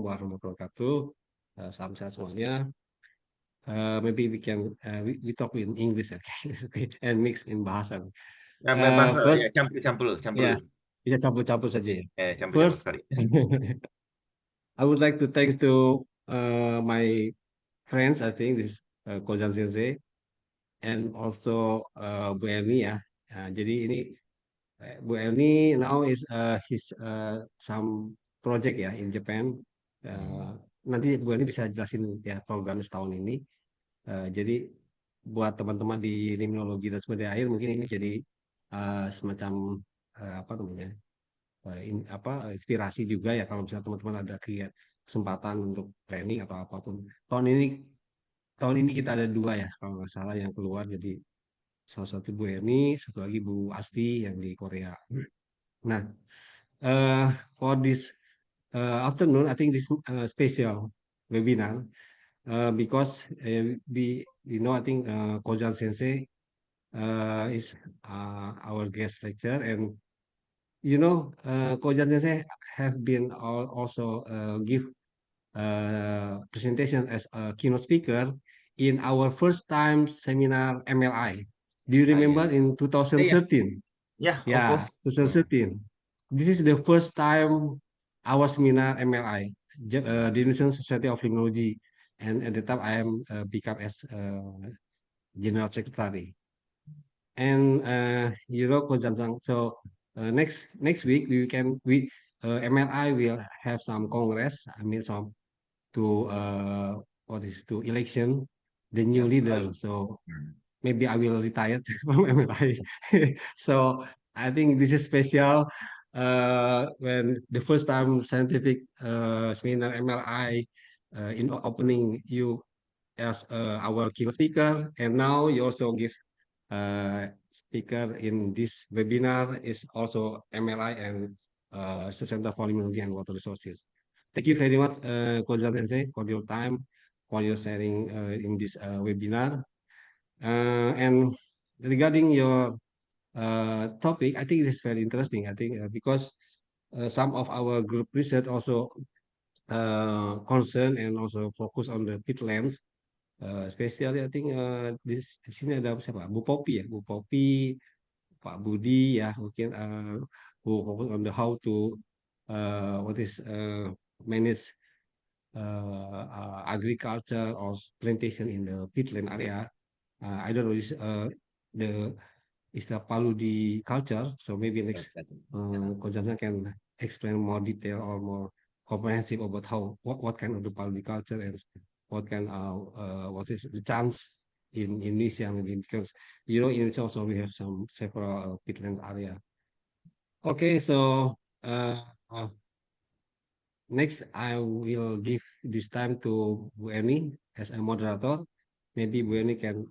warahmatullahi wabarakatuh. Salam sehat semuanya. Maybe we can we talk in English and mix in bahasa. Bahasa First, ya, campur. ya, kita campur-campur saja ya. Campur First, sekali. I would like to thank to my friends. I think this is Kozan Sensei and also Bu Erni ya. Jadi ini Bu Erni now is his some project ya in Japan. Nanti Bu Erni bisa jelasin ya program setahun ini. Jadi buat teman-teman di limnologi dan sumber daya air mungkin ini jadi semacam apa namanya inspirasi juga ya kalau misalnya teman-teman ada kesempatan untuk training atau apapun. Tahun ini kita ada 2 ya kalau nggak salah yang keluar, jadi salah satu Bu Erni, satu lagi Bu Asti yang di Korea. Nah, for this afternoon, I think this special webinar because we know I think Kozan Sensei is our guest lecturer, and Kozan Sensei have been also give presentation as a keynote speaker in our first time seminar MLI. Do you remember in 2013? Yeah, of Yeah, course. 2013. This is the first time our seminar MLI, the Indonesian Society of Limnology, and at the time I am become as general secretary. And Kozan, so next week MLI will have some congress. I mean some to election the new leader. So maybe I will retire from MLI. So I think this is special when the first time scientific seminar MLI in opening you as our keynote speaker, and now you also give speaker in this webinar is also MLI and Center for Limnology and Water Resources. Thank you very much, Kozan Sensei, for your time, for your sharing in this webinar. And regarding your topic, I think it is very interesting. I think because some of our group research also concern and also focus on the peatlands. Especially I think di sini ada siapa? Bu Popi ya, Bu Popi, Pak Budi ya, mungkin who focus on the how to manage agriculture or plantation in the peatland area. I don't know the istilah Paludiculture, so maybe next Kozan can explain more detail or more comprehensive about what kind of the Paludiculture and what is the chance in Indonesia, maybe because in Indonesia also we have several peatland area. Okay, so next I will give this time to Bu Erni as a moderator. Maybe Bu Erni can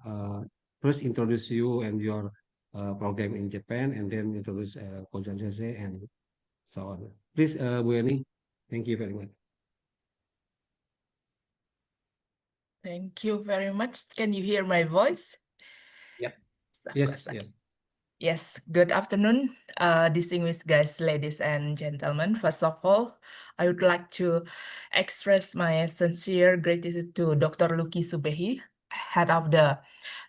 first introduce you and your program in Japan, and then introduce Kozan Sensei and so on. Please, Bu Erni, thank you very much. Thank you very much. Can you hear my voice? Yep. Yes. Yes, good afternoon, distinguished guests, ladies and gentlemen. First of all, I would like to express my sincere gratitude to Dr. Luki Subehi, head of the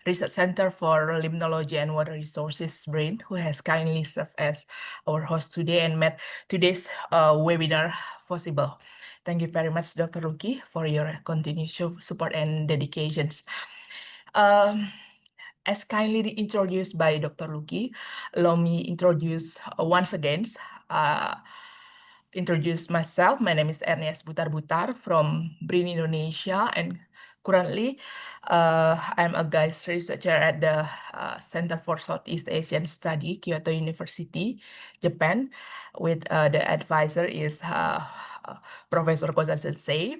Research Center for Limnology and Water Resources BRIN, who has kindly served as our host today and made today's webinar possible. Thank you very much, Dr. Luki, for your continued support and dedications. As kindly introduced by Dr. Luki, allow me introduce once again, introduce myself. My name is Erni Butar from BRIN Indonesia, and currently I'm a guest researcher at the Center for Southeast Asian Study, Kyoto University, Japan, with the advisor is Professor Kozan Sensei.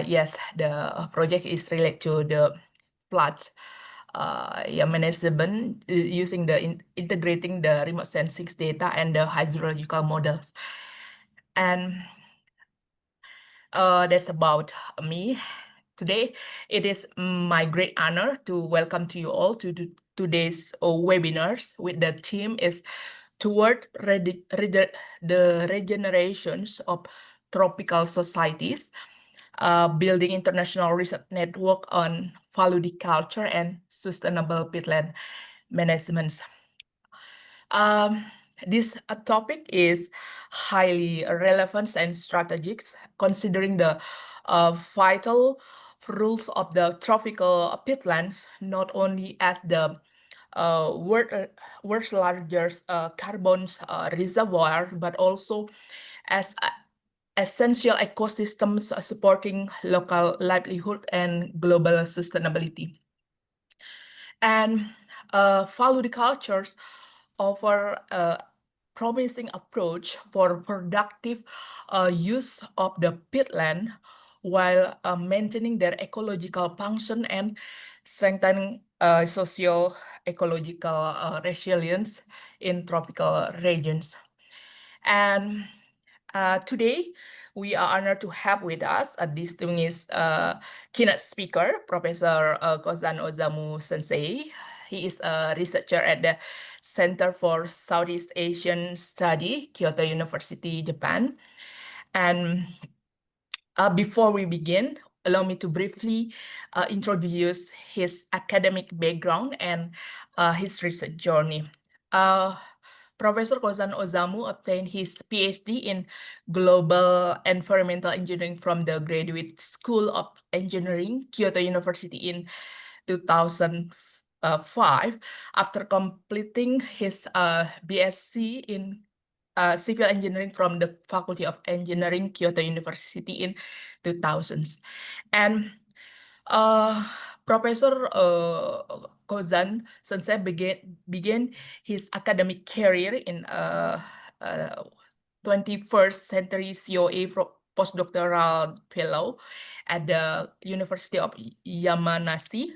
Yes, the project is related to the floods management using the integrating the remote sensing data and the hydrological models. And that's about me. Today, it is my great honor to welcome to you all to today's webinars with the theme is toward the regenerations of tropical societies, building international research network on Paludiculture and sustainable peatland management. This topic is highly relevant and strategic, considering the vital rules of the tropical peatlands, not only as the world's largest carbon reservoir, but also as essential ecosystems supporting local livelihood and global sustainability. And Paludicultures offer a promising approach for productive use of the peatland while maintaining their ecological function and strengthening socio-ecological resilience in tropical regions. And today, we are honored to have with us a distinguished keynote speaker, Professor Kozan Osamu Sensei. He is a researcher at the Center for Southeast Asian Study, Kyoto University, Japan. And before we begin, allow me to briefly introduce his academic background and his research journey. Professor Kozan Osamu obtained his PhD in Global Environmental Engineering from the Graduate School of Engineering, Kyoto University in 2005, after completing his B.Sc in Civil Engineering from the Faculty of Engineering, Kyoto University in 2000s. And Professor Kozan Sensei began his academic career in 21st Century COA postdoctoral fellow at the University of Yamanashi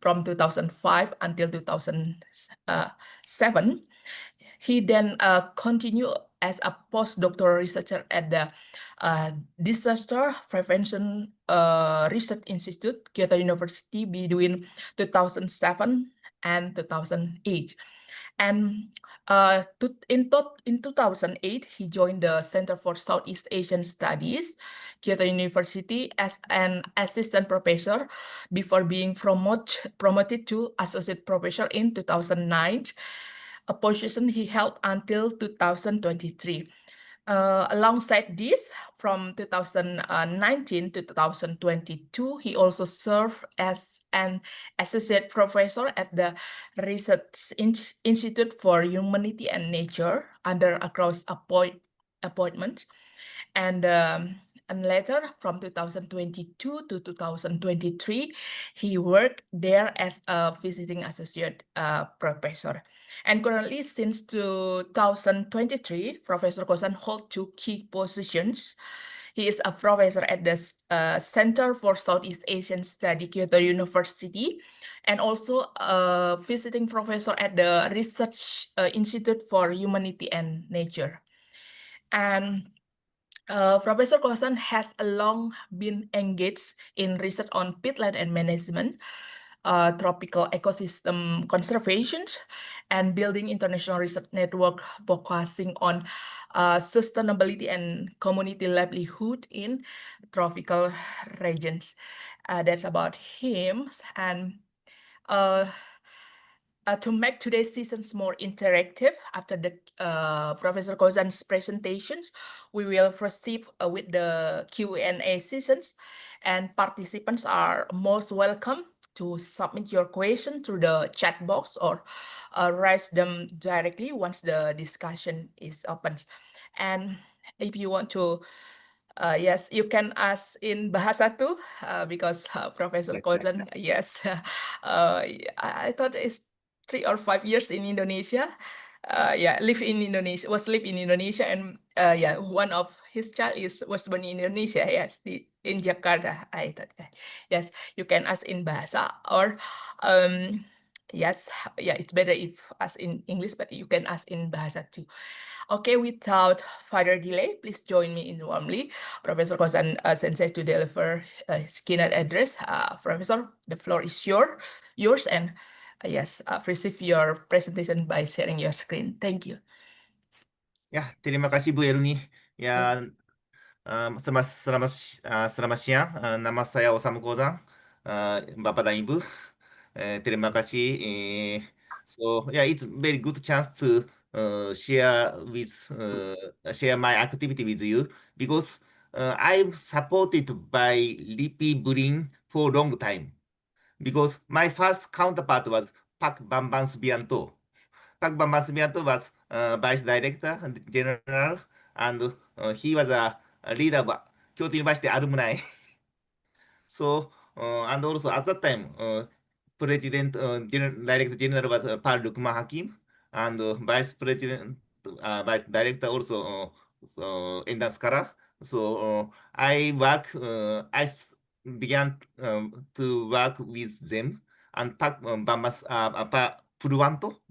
from 2005 until 2007. He then continued as a postdoctoral researcher at the Disaster Prevention Research Institute, Kyoto University, between 2007 and 2008. And in 2008, he joined the Center for Southeast Asian Studies, Kyoto University, as an assistant professor before being promoted to associate professor in 2009, a position he held until 2023. Alongside this, from 2019 to 2022, he also served as an associate professor at the Research Institute for Humanity and Nature under a cross appointment. And later, from 2022 to 2023, he worked there as a visiting associate professor. And currently, since 2023, Professor Kozan holds two key positions. He is a professor at the Center for Southeast Asian Study, Kyoto University, and also a visiting professor at the Research Institute for Humanity and Nature. And Professor Kozan has long been engaged in research on peatland and management, tropical ecosystem conservation, and building international research network focusing on sustainability and community livelihood in tropical regions. That's about him. And to make today's sessions more interactive, after the Professor Kozan's presentations, we will proceed with the Q&A sessions, and participants are most welcome to submit your question through the chat box or raise them directly once the discussion is open. And if you want to, yes, you can ask in Bahasa too, because Professor Kozan, yes, I thought it's 3 or 5 years in Indonesia. Live in Indonesia, and yeah, one of his child was born in Indonesia. Yes, in Jakarta. I thought, yes, you can ask in Bahasa or yes, yeah, it's better if ask in English, but you can ask in Bahasa too. Okay, without further delay, please join me in warmly Professor Kozan Sensei to deliver his keynote address. Professor, the floor is yours, and yes, receive your presentation by sharing your screen. Thank you. Ya, terima kasih Bu Erni. Ya, Yes. Selamat siang. Nama saya Osamu Kozan, Bapak dan Ibu. Terima kasih. So yeah, it's very good chance to share my activity with you because I'm supported by LIPI-BRIN for long time because my first counterpart was Pak Bambang Subianto. Pak Bambang Subianto was Vice Director and General, and he was a leader of Kyoto University alumni. So, and also at that time, Director General was Paludiculture, and Vice Director also Endan Skara. So, began to work with them, and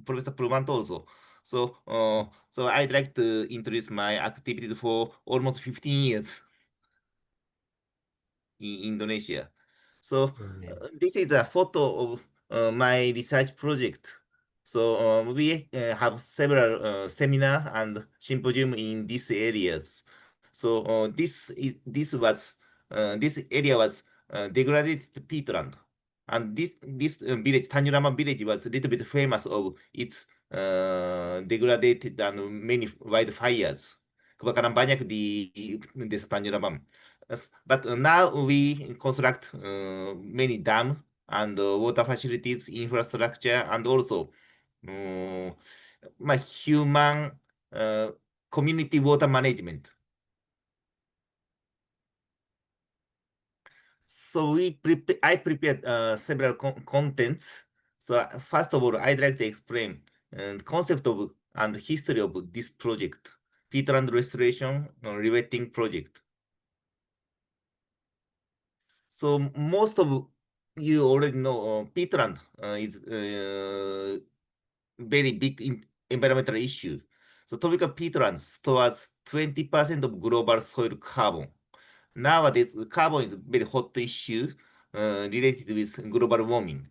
Professor Purwanto also. So I'd like to introduce my activities for almost 15 years in Indonesia. So this is a photo of my research project. So we have several seminar and symposium in these areas. So this area was degraded peatland, and this village, Tanjurama village, was a little bit famous of its degraded and many wildfires. Kebakaran banyak di desa Tanjurama. But now we construct many dam and water facilities, infrastructure, and also my human community water management. So I prepared several contents. So first of all, I'd like to explain the concept of and history of this project, peatland restoration rewetting project. So most of you already know peatland is very big environmental issue. So tropical peatland stores 20% of global soil carbon. Nowadays, carbon is a very hot issue related with global warming.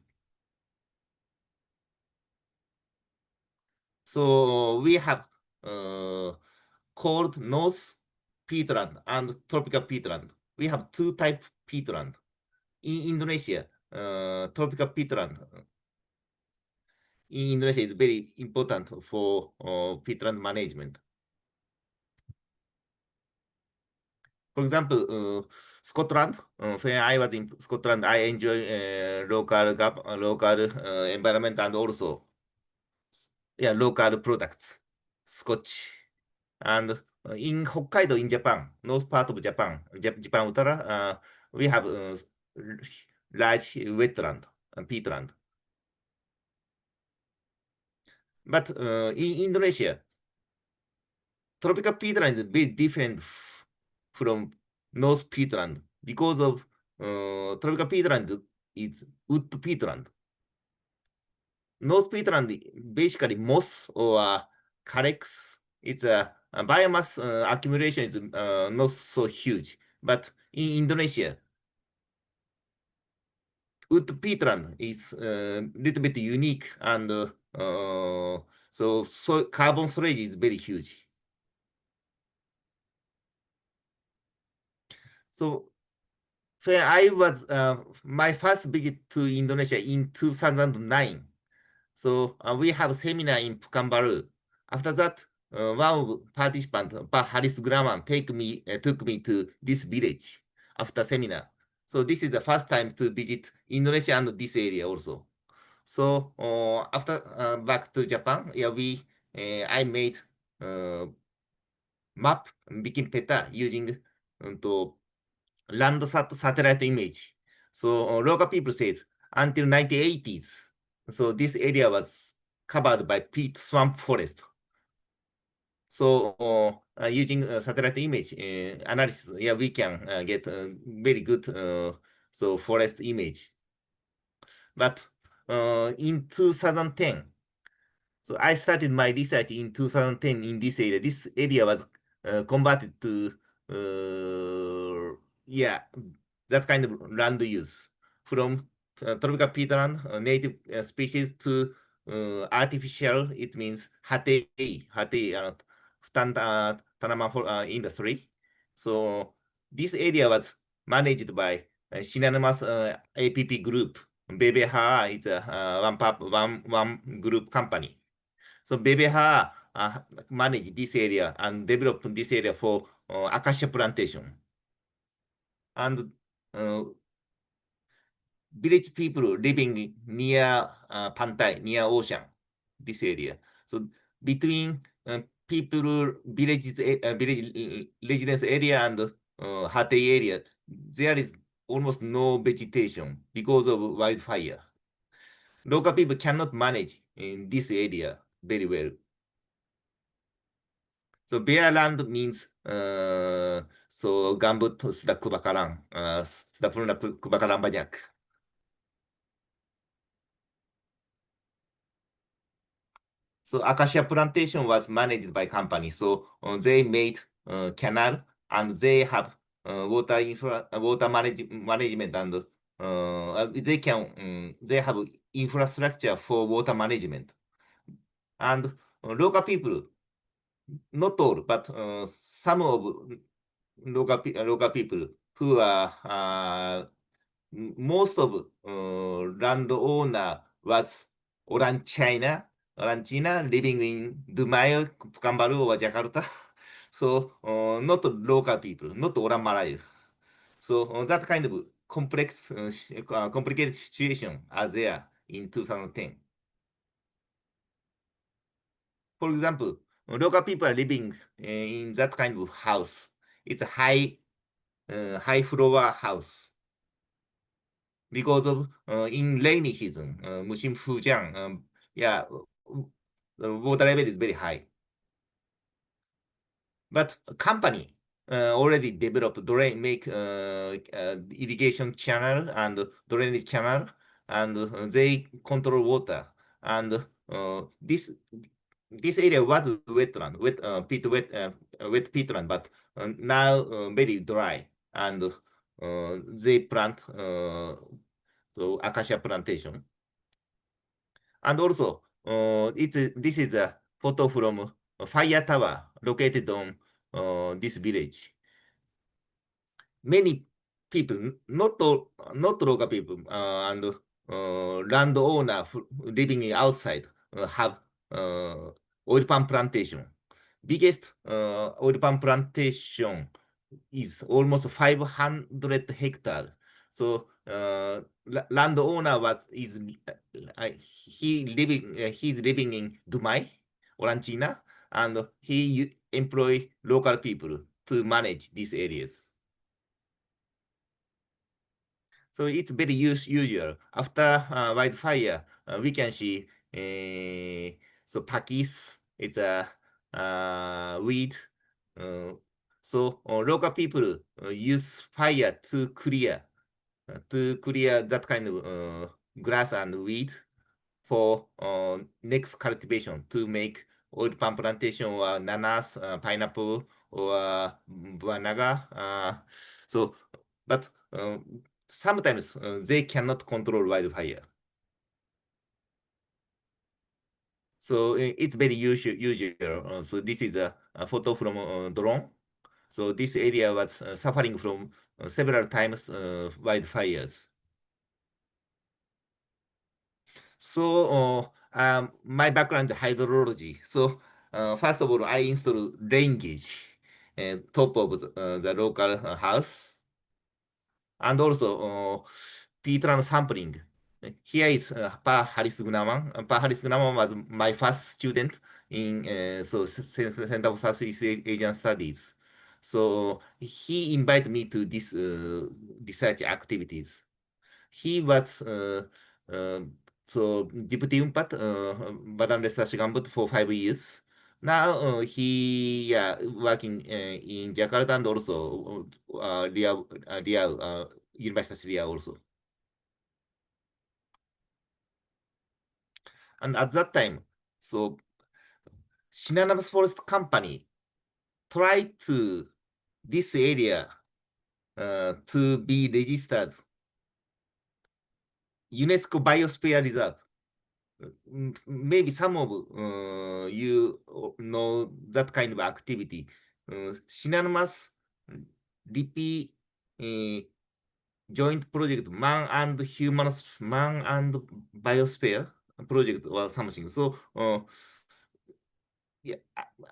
So we have cold North peatland and tropical peatland. We have two type peatland. In Indonesia, tropical peatland in Indonesia is very important for peatland management. For example, Scotland. When I was in Scotland, I enjoy local environment and also local products, Scotch. And in Hokkaido, in Japan, north part of Japan, Japan Utara, we have large wetland, peatland. But in Indonesia, tropical peatland is very different from North peatland because of tropical peatland is wood peatland. North peatland basically moss or carex. It's a biomass accumulation is not so huge, but in Indonesia, wood peatland is a little bit unique, and so carbon storage is very huge. So when I was my first visit to Indonesia in 2009. So we have seminar in Pekanbaru. After that, one participant, Pak Haris Graman, took me to this village after seminar. So this is the first time to visit Indonesia and this area also. So after back to Japan, I made map, became peta using Landsat satellite image. So local people said until 1980s, so this area was covered by peat swamp forest. So using satellite image analysis, we can get very good forest image. But in 2010, so I started my research in 2010 in this area. This area was converted to that kind of land use from tropical peatland native species to artificial. It means tanaman for industry. So this area was managed by synonymous APP group. BBH is one group company. So BBH managed this area and developed this area for acacia plantation. And village people living near Pantai, near ocean, this area. So between people, villages, village residence area and Hatay area, there is almost no vegetation because of wildfire. Local people cannot manage in this area very well. So bare land means so gambut sudah kebakaran, sudah pernah kebakaran banyak. So acacia plantation was managed by company. So they made canal and they have water management and they have infrastructure for water management. And local people, not all, but some of local people who are most of landowner was orang China living in Dubai, Pekanbaru, or Jakarta. So not local people, not orang Melayu. So that kind of complex, complicated situation are there in 2010. For example, local people are living in that kind of house. It's a high floor house. Because of in rainy season, musim hujan, yeah, the water level is very high. But a company already developed make irrigation channel and drainage channel, and they control water. And this area was wetland, wet peatland, but now very dry, and they plant so acacia plantation. And also, this is a photo from a fire tower located on this village. Many people, not local people, and landowner living outside have oil palm plantation. Biggest oil palm plantation is almost 500 hectares. So landowner he's living in Dubai or China, and he employ local people to manage these areas. So it's very usual. After wildfire, we can see so pakis. It's a weed. So local people use fire to clear that kind of grass and weed for next cultivation to make oil palm plantation or nanas, pineapple, or buah naga. So, but sometimes they cannot control wildfire. So it's very usual. So this is a photo from drone. So this area was suffering from several times wildfires. So my background is hydrology. So first of all, I install rain gauge top of the local house, and also Peatland sampling. Here is Pa Haris Gunawan. Pa Haris Gunawan was my first student in Center for Southeast Asian Studies. So he invited me to this research activities. He was so Deputy Unpat Badan Research Gambut for 5 years. Now he working in Jakarta and also University Riau also. And at that time, so Shinanamas Forest Company tried to this area to be registered UNESCO Biosphere Reserve. Maybe some of you know that kind of activity. Shinanamas DP joint project man and biosphere project or something. So yeah,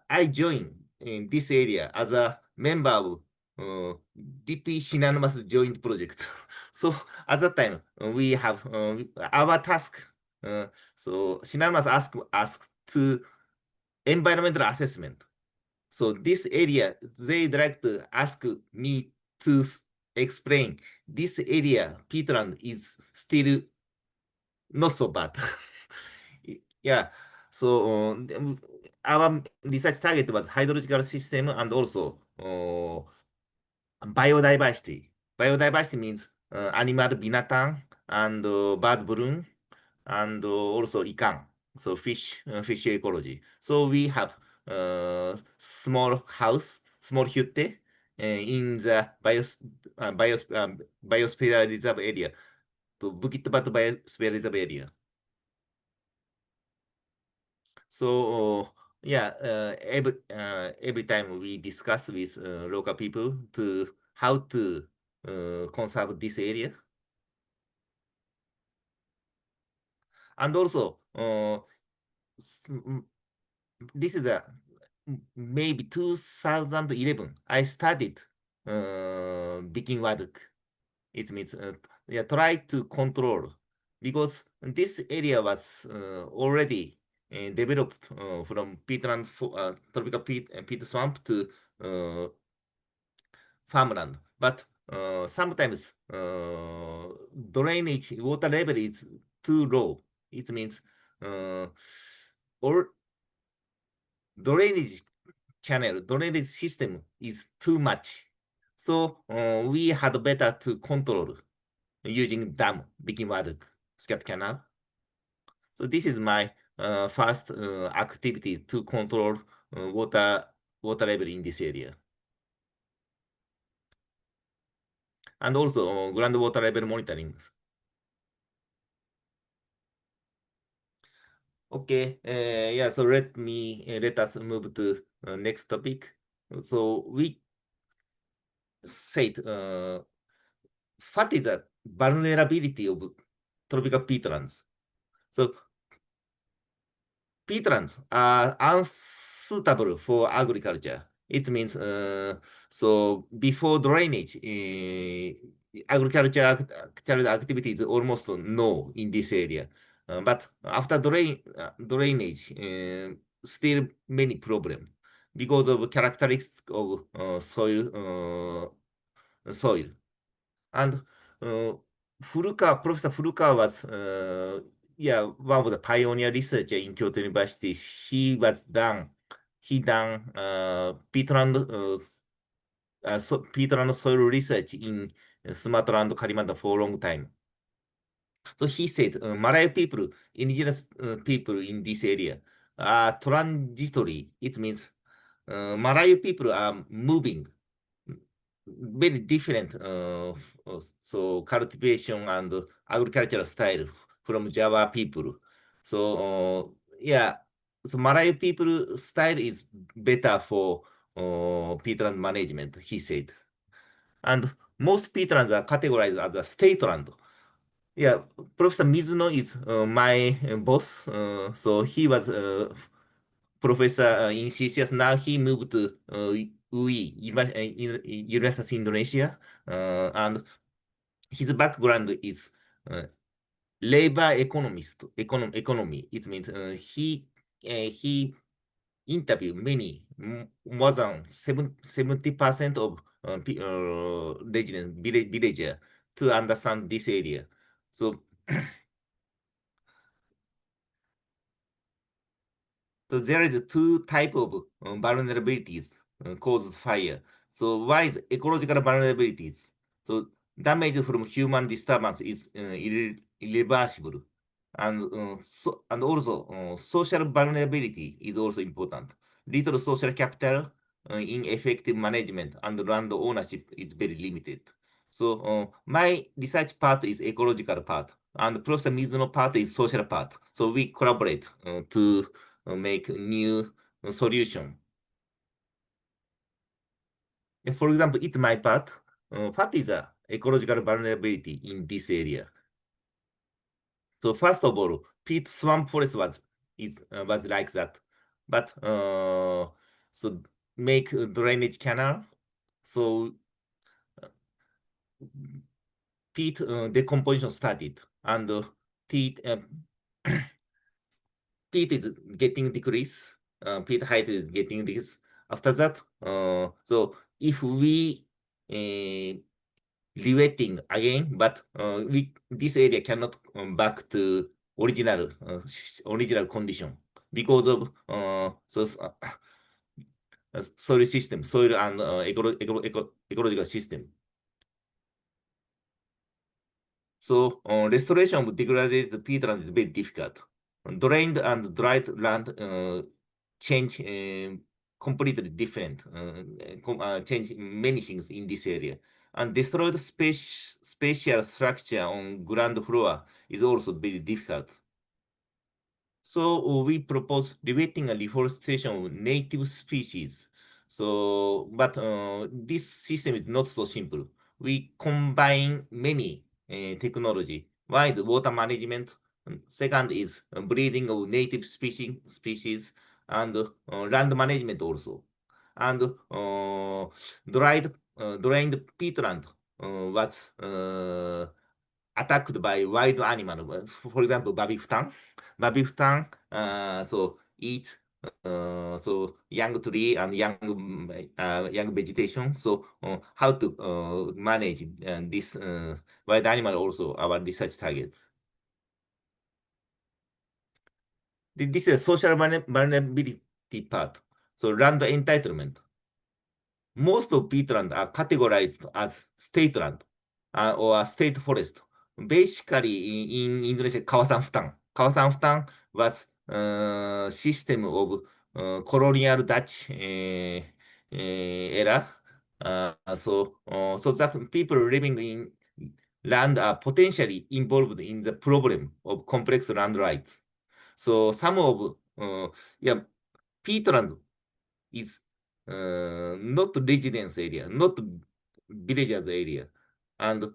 I joined in this area as a member of DP synonymous joint project. So at that time we have our task. So synonymous asked to environmental assessment. So this area, they'd like to ask me to explain this area, Peatland, is still not so bad. Yeah. So our research target was hydrological system and also biodiversity. Biodiversity means animal binatang and bird balloon and also ikan, so fish ecology. So we have small house, small hytte in the biosphere reserve area, to Bukit Batu Biosphere Reserve area. So yeah, every time we discuss with local people to how to conserve this area. And also, this is a maybe 2011. I started Bikin Waduk. It means yeah, try to control, because this area was already developed from peatland, tropical peat swamp to farmland. But sometimes drainage water level is too low. It means or drainage drainage system is too much. So we had better to control using dam, Bikin Waduk, scat canal. So this is my first activity to control water level in this area. And also groundwater level monitoring. Okay, yeah, so let us move to next topic. So we said what is the vulnerability of tropical peatlands? So peatlands are unsuitable for agriculture. It means so before drainage, agricultural activity is almost no in this area. But after drainage, still many problems because of characteristics of soil. And Professor Furukawa was yeah, one of the pioneer researcher in Kyoto University. He done peatland peatland soil research in Sumatra and Kalimantan for a long time. So he said Malay people, indigenous people in this area are transitory. It means Malay people are moving very different so cultivation and agricultural style from Java people. So yeah, so Malay people style is better for peatland management, he said. And most peatlands are categorized as a state land. Yeah, Professor Mizuno is my boss. So he was professor in CSEAS. Now he moved to UI, University Indonesia, and his background is labor economy. It means he interviewed many, more than 70% of residents, villager, to understand this area. So so there is two type of vulnerabilities caused fire. So one is ecological vulnerabilities. So damage from human disturbance is irreversible, and and also social vulnerability is also important. Little social capital in effective management and land ownership is very limited. So my research part is ecological part, and Professor Mizuno part is social part. So we collaborate to make new solution. For example, it's my part. What is the ecological vulnerability in this area? So first of all, peat swamp forest was like that, but so make a drainage canal. So peat decomposition started, and peat peat is getting decrease. Peat height is getting decrease. After that, so if we rewetting again, but this area cannot back to original condition because of soil system, soil and ecological system. So restoration of degraded peatland is very difficult. Drained and dried land change completely different, change many things in this area. And destroyed spatial structure on ground floor is also very difficult. So we propose rewetting and reforestation of native species. So, but this system is not so simple. We combine many technology. One is water management. Second is breeding of native species and land management also. And drained peatland was attacked by wild animal. For example, babi so eat so young tree and young vegetation. So how to manage this wild animal also our research target. This is social vulnerability part. So land entitlement. Most of peatland are categorized as state land or state forest. Basically, in Indonesia, Kawasan was system of colonial Dutch era. So that people living in land are potentially involved in the problem of complex land rights. So some of peatland is not residence area, not villagers area. And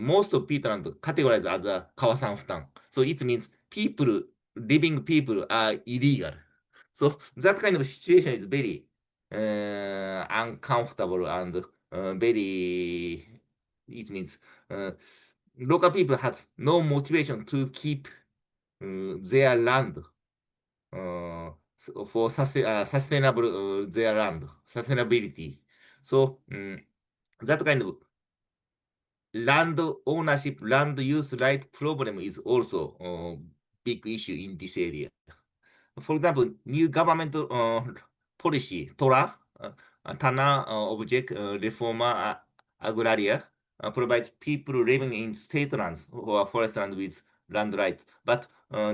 most of peatland categorized as a Kawasan. So it means living people are illegal. So that kind of situation is very uncomfortable and it means local people has no motivation to keep their land for sustainable their land, sustainability. So that kind of land ownership, land use right problem is also a big issue in this area. For example, new government policy, TORA, Tanah Object Reforma Agraria, provides people living in state lands or forest land with land rights. But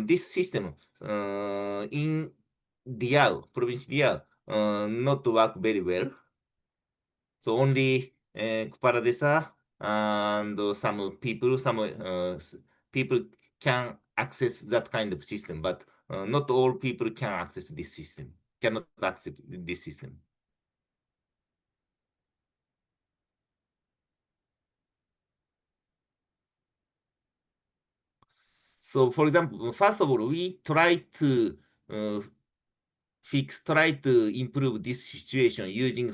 this system in Riau, province Riau, not work very well. So only Kepala Desa and some people can access that kind of system, but not all people can access this system, cannot access this system. So for example, first of all, we try to improve this situation using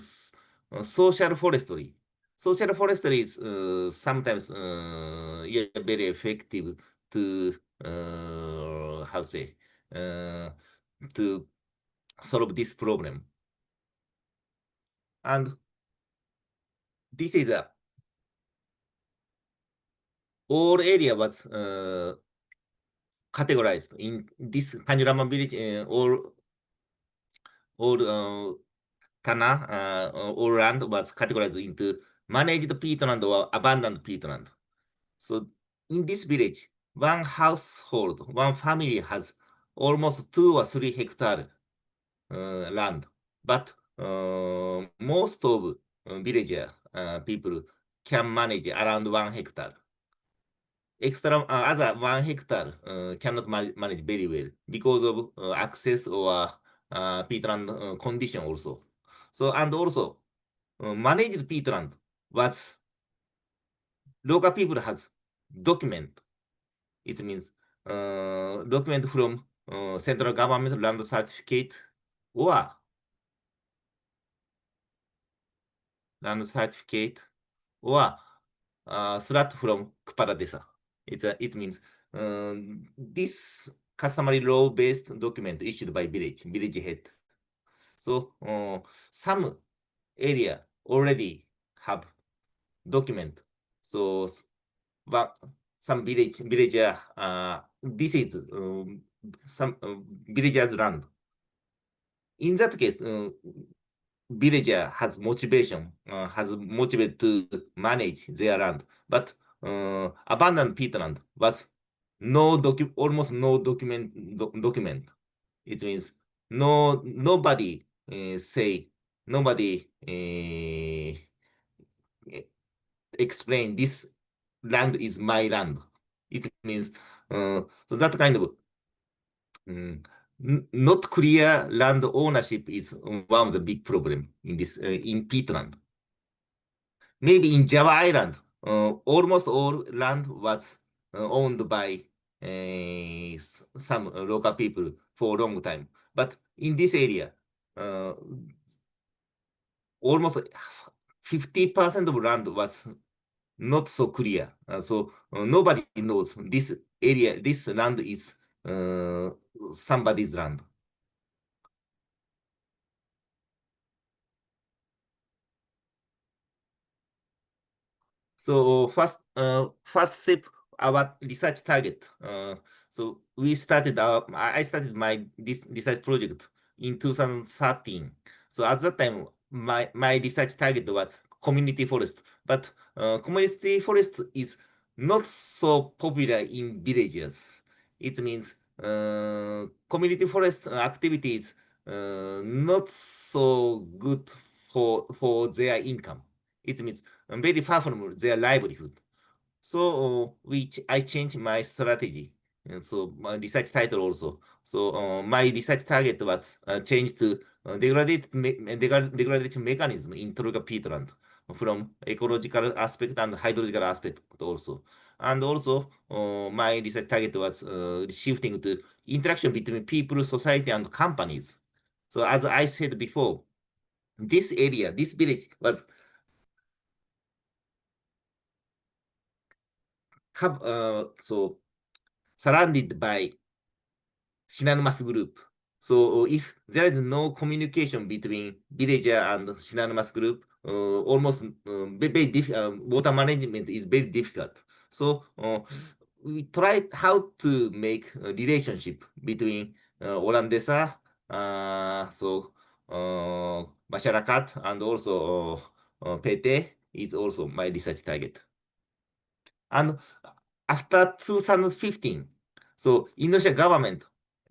social forestry. Social forestry is sometimes very effective to how to say to solve this problem. And this is a all area was categorized in this Tanjurama village. All Tanah, all land was categorized into managed peatland or abandoned peatland. So in this village, one household, one family has almost 2 or 3 hectare land, but most of villager people can manage around 1 hectare. Extra other 1 hectare cannot manage very well because of access or peatland condition also. So and also managed peatland was local people has document. It means document from central government land certificate or land certificate or slat from Kepala Desa. It means this customary law-based document issued by village head. So some area already have document. So but some villager this is some villagers land. In that case, villager has motivation, has motivated to manage their land, but abandoned peatland was almost no document. It means nobody nobody explain this land is my land. It means so that kind of not clear land ownership is one of the big problem in this in peatland. Maybe in Java Island, almost all land was owned by some local people for a long time. But in this area, almost 50% of land was not so clear. So nobody knows this area, this land is somebody's land. So first step, our research target. So we started I started my this research project in 2013. So at that time, my research target was community forest, but community forest is not so popular in villages. It means community forest activities not so good for their income. It means very far from their livelihood. So I changed my strategy. And so my research title also. So my research target was changed to degradation mechanism in tropical peatland from ecological aspect and hydrological aspect also. And also my research target was shifting to interaction between people, society, and companies. So as I said before, this area, this village was so surrounded by synonymous group. So if there is no communication between villager and synonymous group, almost water management is very difficult. So we tried how to make a relationship between orang desa, masyarakat, and also PT is also my research target. And after 2015, so Indonesia government,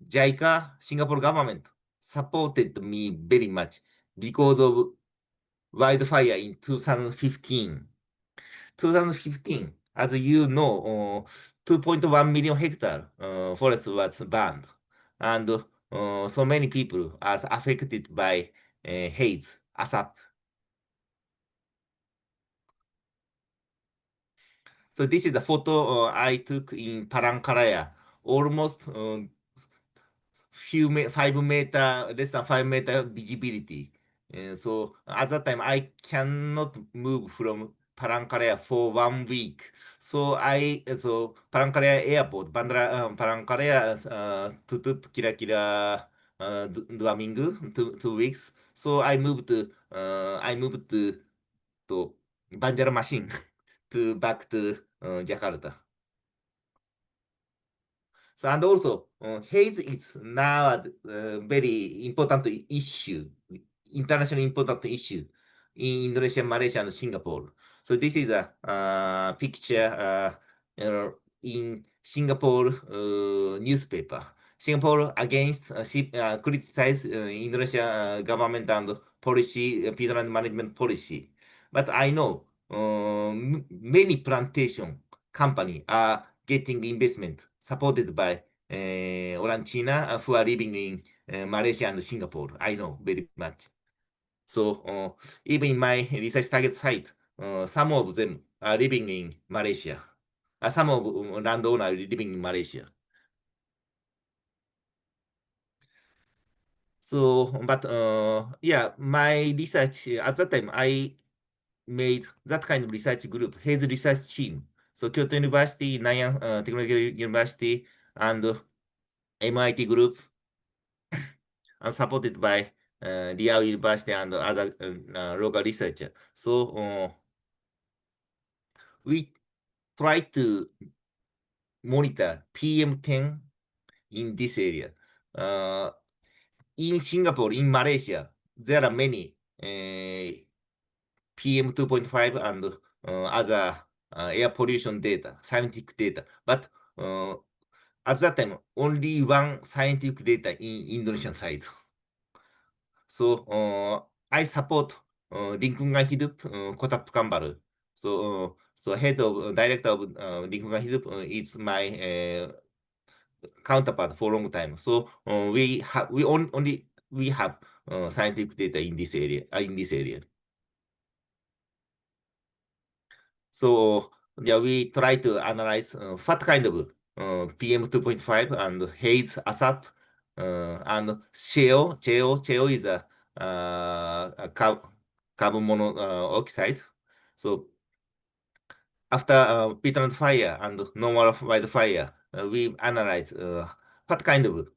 JICA, Singapore government supported me very much because of wildfire in 2015. 2015, as you know, 2.1 million hectare forest was burned, and so many people are affected by haze, ASAP. So this is a photo I took in Palangkaraya, almost 5 meter, less than 5 meter visibility. So at that time, I cannot move from Palangkaraya for 1 week. So Palangkaraya Airport, Bandara Palangkaraya tutup kira-kira 2 minggu, 2 weeks. So I moved to Banjarmasin to back to Jakarta. So, and also, haze is now a very important issue, international important issue in Indonesia, Malaysia, and Singapore. So this is a picture in Singapore newspaper. Singapore against criticize Indonesia government and policy, peatland management policy. But I know many plantation company are getting investment supported by orang China who are living in Malaysia and Singapore. I know very much. So even in my research target site, some of them are living in Malaysia. Some of landowners are living in Malaysia. So, but yeah, my research at that time, I made that kind of research group, his research team. So Kyoto University, Nanyang Technological University, and MIT group, and supported by Daya University and other local researchers. So we try to monitor PM10 in this area. In Singapore, in Malaysia, there are many PM 2.5 and other air pollution data, scientific data. But at that time, only one scientific data in Indonesian side. So I support 𝐏𝐤𝐭𝐫 Kota Pekanbaru. So head of director of 𝐏𝐤𝐭𝐫 is my counterpart for a long time. So we have we have scientific data in this area. So yeah, we try to analyze what kind of PM 2.5 and haze ASAP and 𝐥𝐤𝐬𝐭 is a carbon monoxide. So after Peatland fire and normal wildfire, we analyze what kind of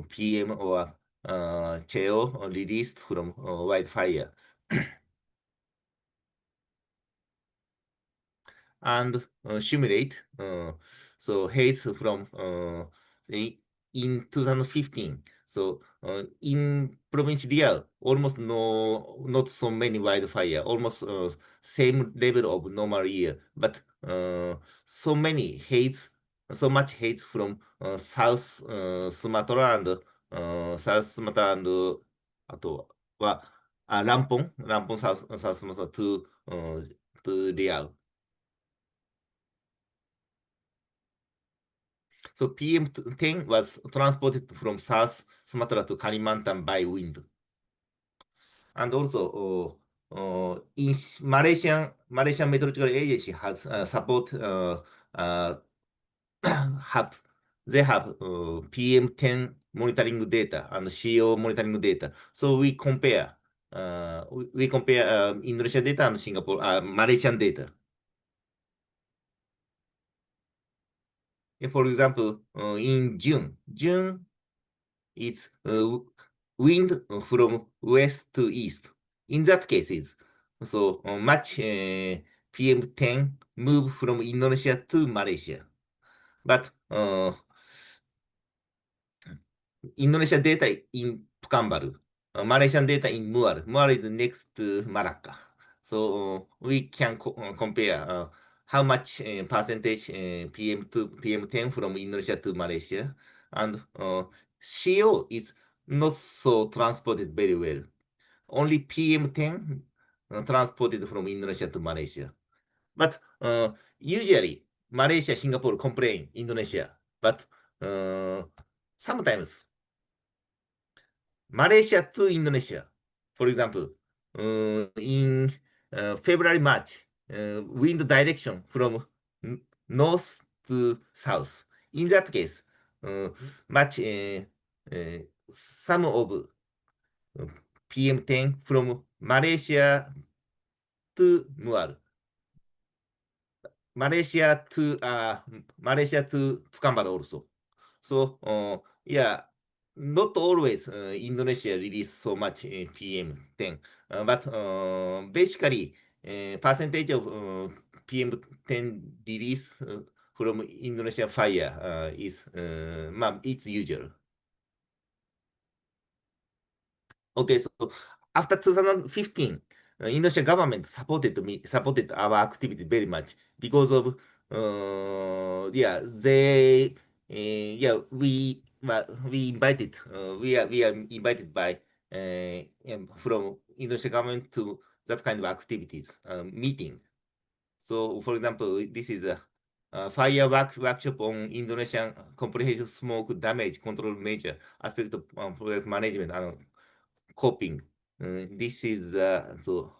PM or 𝐥𝐤 released from wildfire. And simulate so haze from in 2015. So in province Riau, almost not so many wildfire, almost same level of normal year, but so much haze from South Sumatra and South Sumatra and あとはランポン South Sumatra to Riau. So PM10 was transported from South Sumatra to Kalimantan by wind. And also, in Malaysian Meteorological Agency has support they have PM10 monitoring data and CO monitoring data. So we compare Indonesia data and Malaysian data. For example, in June it's wind from west to east. In that cases, so much PM10 move from Indonesia to Malaysia. But Indonesia data in Pekanbaru, Malaysian data in Muar. Muar is next to Malacca. So we can compare how much percentage PM10 from Indonesia to Malaysia. And CO is not so transported very well. Only PM10 transported from Indonesia to Malaysia. But usually Malaysia, Singapore complain Indonesia. But sometimes Malaysia to Indonesia, for example, in February, March, wind direction from north to south. In that case, much some of PM10 from Malaysia to Muar, Malaysia to Pekanbaru also. So yeah, not always Indonesia release so much PM10, but basically percentage of PM10 release from Indonesia fire is it's usual. Okay, so after 2015, Indonesian government supported our activity very much because of yeah we invited we are invited by from Indonesian government to that kind of activities meeting. So for example, this is a fire workshop on Indonesian comprehensive smoke damage control measure aspect of project management and coping. this is so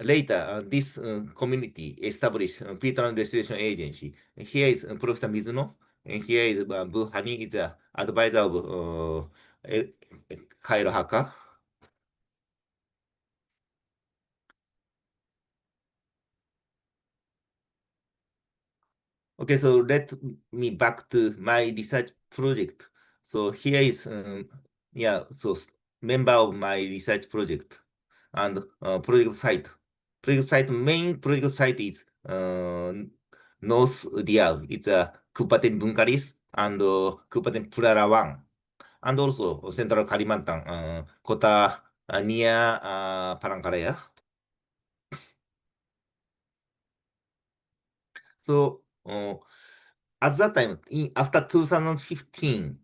later this community established Peatland Restoration Agency. Here is Professor Mizuno, and here is Buhani, is the advisor of 𝐏𝐤𝐬𝐭. Okay, so let me back to my research project. So here is so member of my research project and project site. Main project site is North Riau. It's a Kabupaten Bungkalis and Kabupaten Pulara 1. And also Central Kalimantan, kota near Palangkaraya. So at that time, after 2015,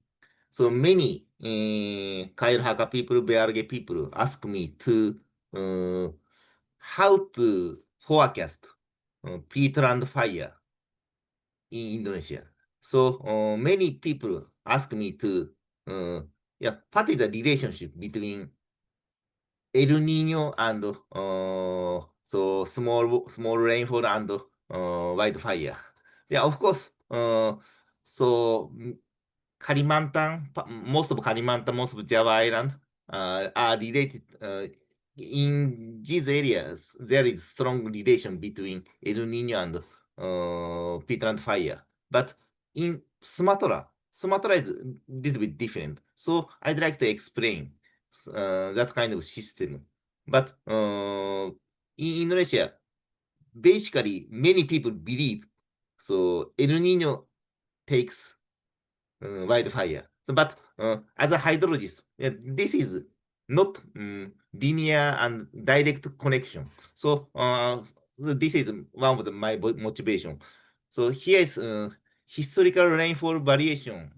so many 𝐏𝐤𝐬𝐭 people, BRG people ask me to how to forecast peatland fire in Indonesia. So many people ask me to, what is the relationship between El Nino and so small rainfall and wildfire. Yeah, of course. So most of Kalimantan, most of Java Island are related. In these areas, there is strong relation between El Nino and peatland fire. But in Sumatra is a little bit different. So I'd like to explain that kind of system. But in Indonesia, basically many people believe so El Nino takes wildfire. But as a hydrologist, this is not linear and direct connection. So this is one of my motivation. So here is historical rainfall variation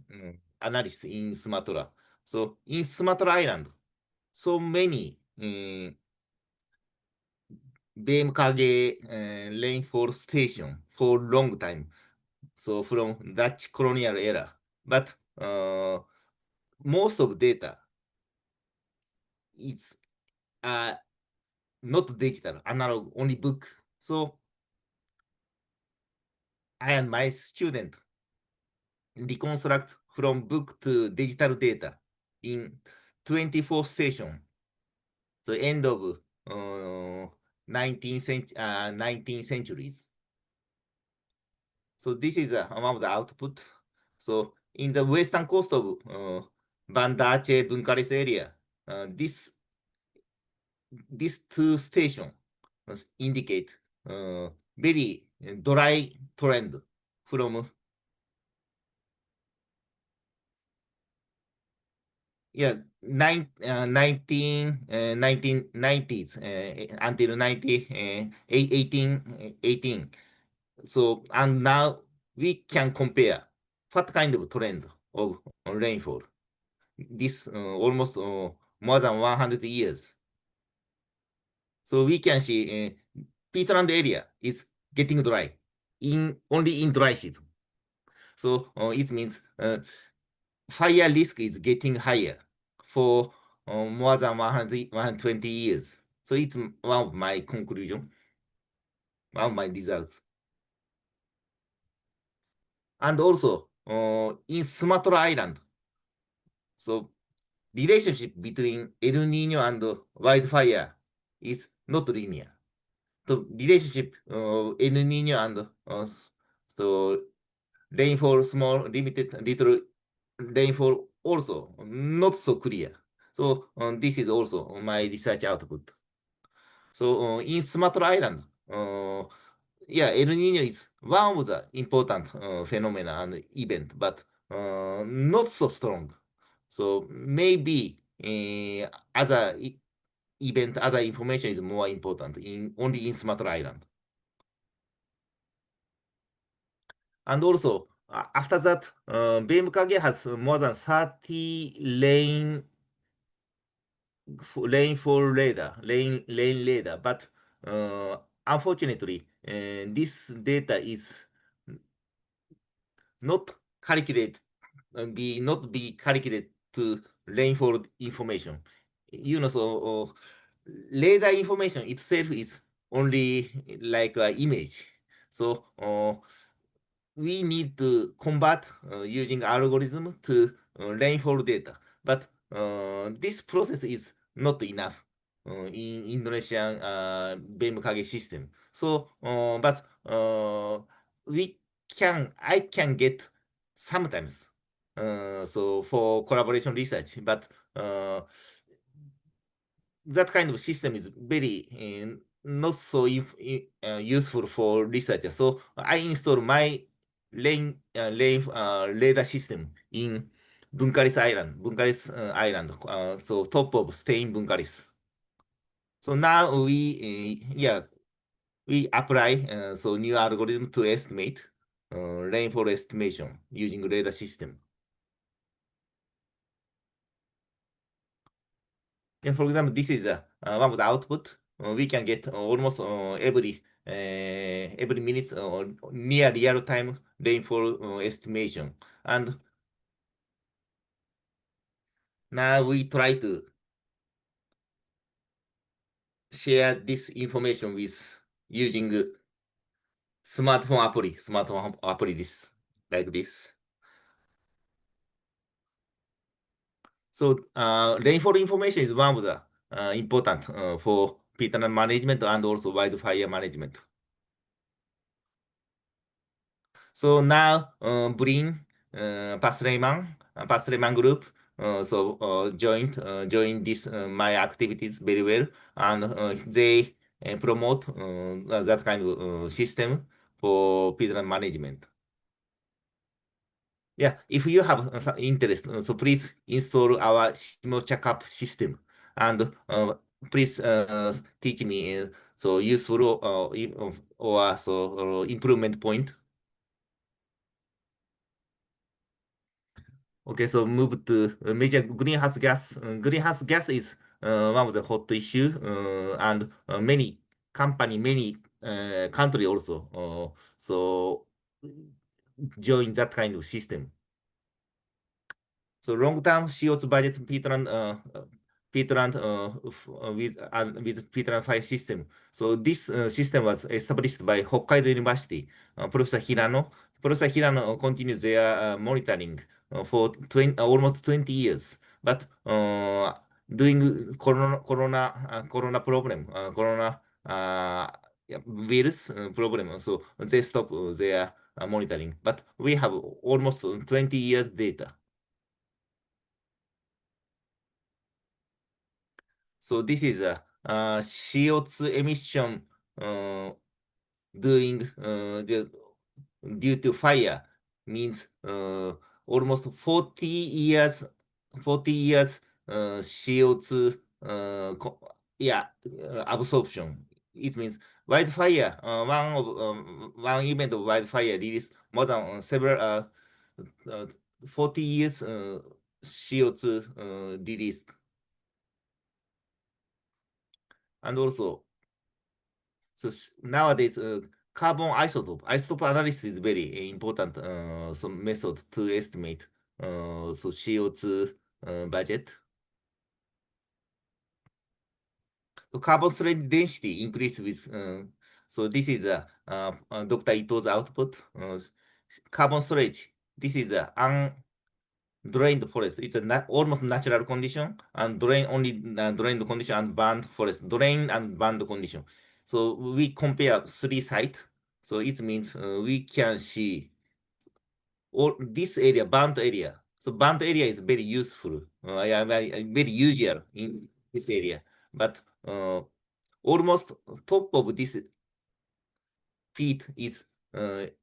analysis in Sumatra. So in Sumatra Island, so many 𝐏𝐤𝐬 rainfall station for long time. So from Dutch colonial era. But most of data is not digital, analog, only book. So I and my student reconstruct from book to digital data in 24 station. So end of 19th centuries. So this is one of the output. So in the western coast of Banda Aceh Bungkalis area, these two stations indicate very dry trend from 1990s until 1818. So, and now we can compare what kind of trend of rainfall. This almost more than 100 years. So we can see peatland area is getting dry only in dry season. So it means fire risk is getting higher for more than 120 years. So it's one of my conclusion, one of my results. And also in Sumatra Island, so relationship between El Nino and wildfire is not linear. The relationship El Nino and so rainfall, small, limited, little rainfall also not so clear. So this is also my research output. So in Sumatra Island, El Nino is one of the important phenomena and event, but not so strong. So maybe other event, other information is more important only in Sumatra Island. And also, after that, 𝐵𝐸 has more than 30 rainfall radar, rain radar, but unfortunately, this data is not calculated, not be calculated to rainfall information. so radar information itself is only like an image. So we need to convert using algorithm to rainfall data. But this process is not enough in Indonesian BMKG system. So, but I can get sometimes. So for collaboration research, but that kind of system is very not so useful for researchers. So I install my rain radar system in Bunkaris Island, so top of Stain Bunkaris. So now we apply so new algorithm to estimate rainfall estimation using radar system. Yeah, for example, this is one of the output. We can get almost every minute or near real time rainfall estimation. And now we try to share this information with using smartphone apply this like this. So rainfall information is one of the important for peatland management and also wildfire management. So now BRIN, Pasleman group, joined this my activities very well, and they promote that kind of system for peatland management. Yeah, if you have some interest, so please install our SIMO checkup system, and please teach me so useful or so improvement point. Okay, so move to major greenhouse gas. Greenhouse gas is one of the hot issue, and many country also so join that kind of system. So long-term CO2 budget Peatland with Peatland fire system. So this system was established by Hokkaido University. Professor Hirano. Professor Hirano continues their monitoring for almost 20 years. But doing corona problem, yeah, virus problem, so they stop their monitoring. But we have almost 20 years data. So this is a CO2 emission doing due to fire means almost 40 years CO2 absorption. It means wildfire. One event of wildfire release more than several 40 years CO2 released. And also, so nowadays, carbon isotope analysis is very important some method to estimate so CO2 budget. So carbon storage density increase with so this is Dr. Ito's output. Carbon storage. This is a drained forest. It's a almost natural condition, and drained condition and burned forest. Drain and burned condition. So we compare 3 sites. So it means we can see all this area, burnt area. So burnt area is very useful. Very usual in this area. But almost top of this peat is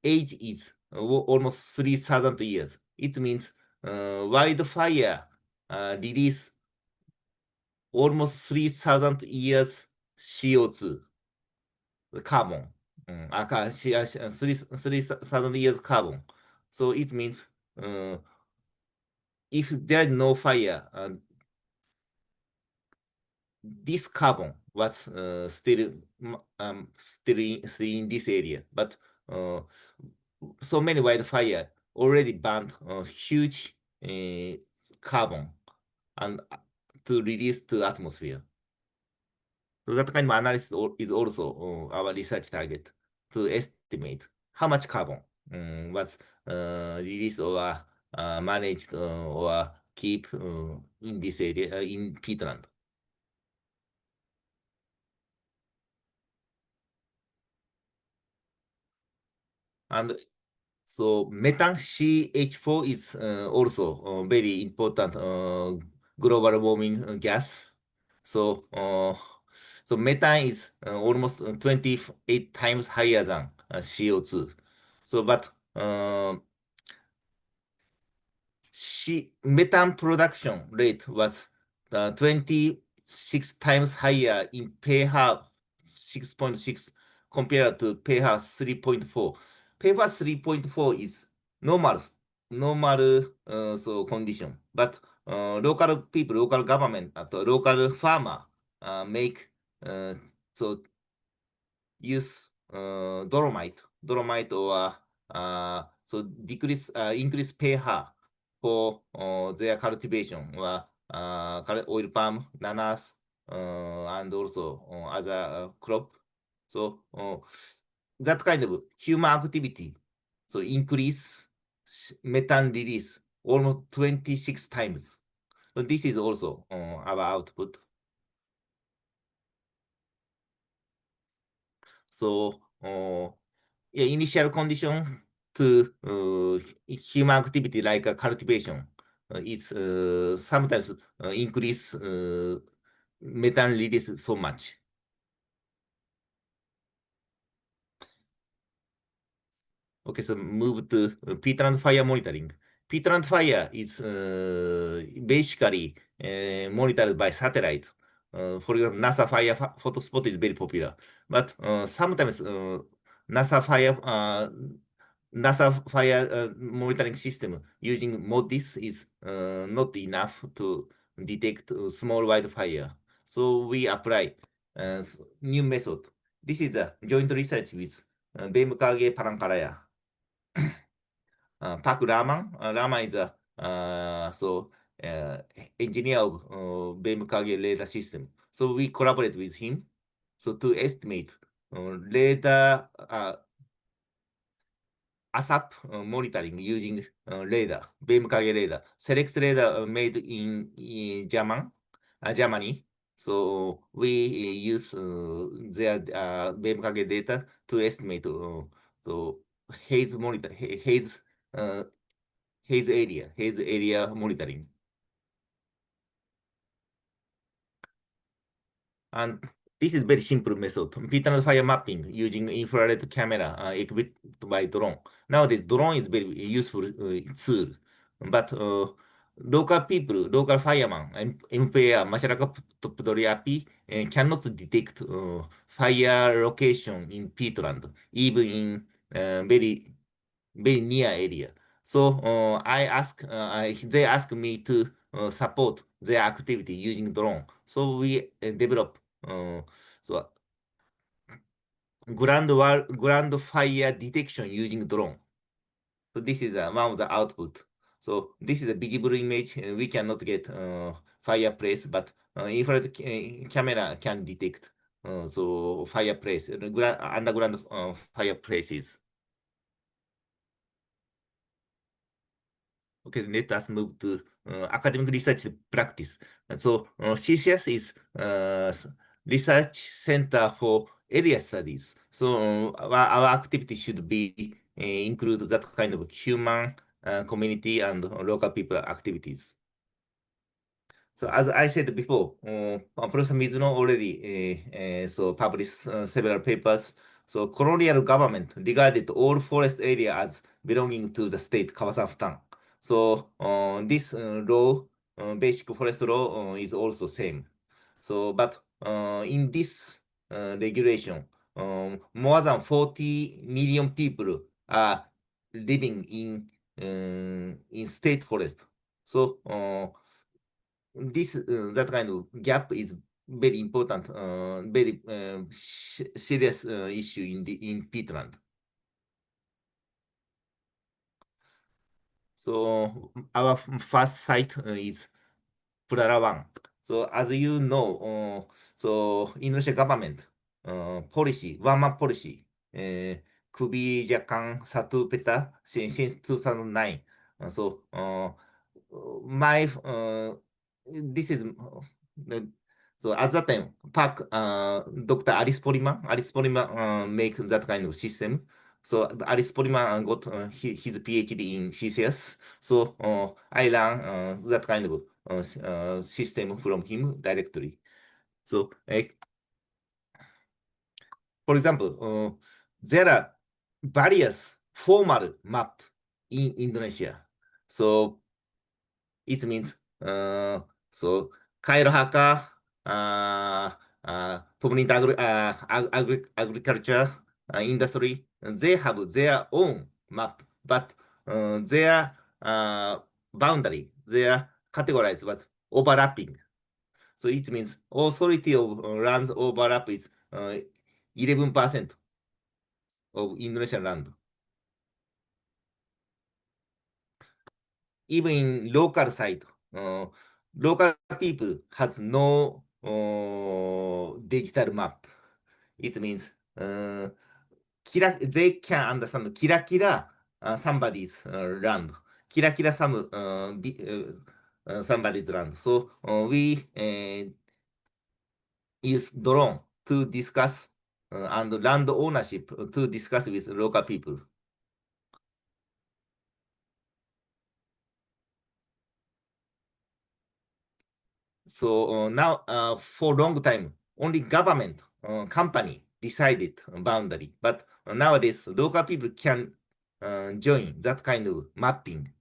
age is almost 3,000 years. It means wildfire release almost 3,000 years CO2 carbon. 3,000 years carbon. So it means if there is no fire, this carbon was still in this area, but so many wildfire already burned huge carbon, and to release to atmosphere. So that kind of analysis is also our research target to estimate how much carbon was released or managed or keep in this area in peatland. And so methane CH4 is also very important global warming gas. So so methane is almost 28 times higher than CO2. So but methane production rate was 26 times higher in pH 6.6 compared to pH 3.4. pH 3.4 is normal so condition, but local people, local government, local farmer make so use dolomite or so increase pH for their cultivation or oil palm, nanas, and also other crop. So that kind of human activity, so increase methane release almost 26 times. So this is also our output. So yeah, initial condition to human activity like cultivation is sometimes increase methane release so much. Okay, so move to peatland fire monitoring. Peatland fire is basically monitored by satellite. For example, NASA fire photo spot is very popular, but sometimes NASA fire monitoring system using MODIS is not enough to detect small wildfire. So we apply new method. This is a joint research with 𝐏𝐸𝐭 Palankaraya. Pak Rahman. Rahman is a engineer of 𝐏𝐸𝐭 laser system. So we collaborate with him so to estimate radar ASAP monitoring using radar, 𝐏𝐸𝐭 radar. Select radar made in Germany. So we use their 𝐏𝐸𝐭 data to estimate so haze monitor, haze area monitoring. And this is very simple method. Peatland fire mapping using infrared camera equipped by drone. Nowadays, drone is very useful tool, but local people, local firemen, MPA, masyarakat peduli api cannot detect fire location in peatland, even in very near area. So they ask me to support their activity using drone. So we develop so ground fire detection using drone. So this is one of the output. So this is a visible image. We cannot get fireplace, but infrared camera can detect so fireplace, underground fireplaces. Okay, let us move to academic research practice. So CSEAS is research center for area studies. So our activity should be include that kind of human, community, and local people activities. So as I said before, Professor Mizuno already so published several papers. So colonial government regarded all forest area as belonging to the state Kawasan-Futan. So this law, basic forest law, is also same. So but in this regulation, more than 40 million people are living in state forest. So this that kind of gap is very important, very serious issue in peatland. So our first site is Purara 1. So as you know, so Indonesia government policy, one map policy, could be 𝐏𝐤𝐿 satu peta since 2009. So my this is so at that time, Dr. Alice Poliman make that kind of system. So Alice Poliman got his PhD in CSEAS. So I learned that kind of system from him directly. So for example, there are various formal map in Indonesia. So it means so 𝐏𝐸𝐿 permanent agriculture industry, they have their own map, but their boundary, their categories was overlapping. So it means authority of lands overlap is 11% of Indonesian land. Even in local side, local people has no digital map. It means they can understand 𝐏𝐸𝐿 somebody's land, 𝐏𝐸𝐿 somebody's land. So we use drone to discuss and land ownership to discuss with local people. So now for long time, only government company decided boundary, but nowadays local people can join that kind of mapping.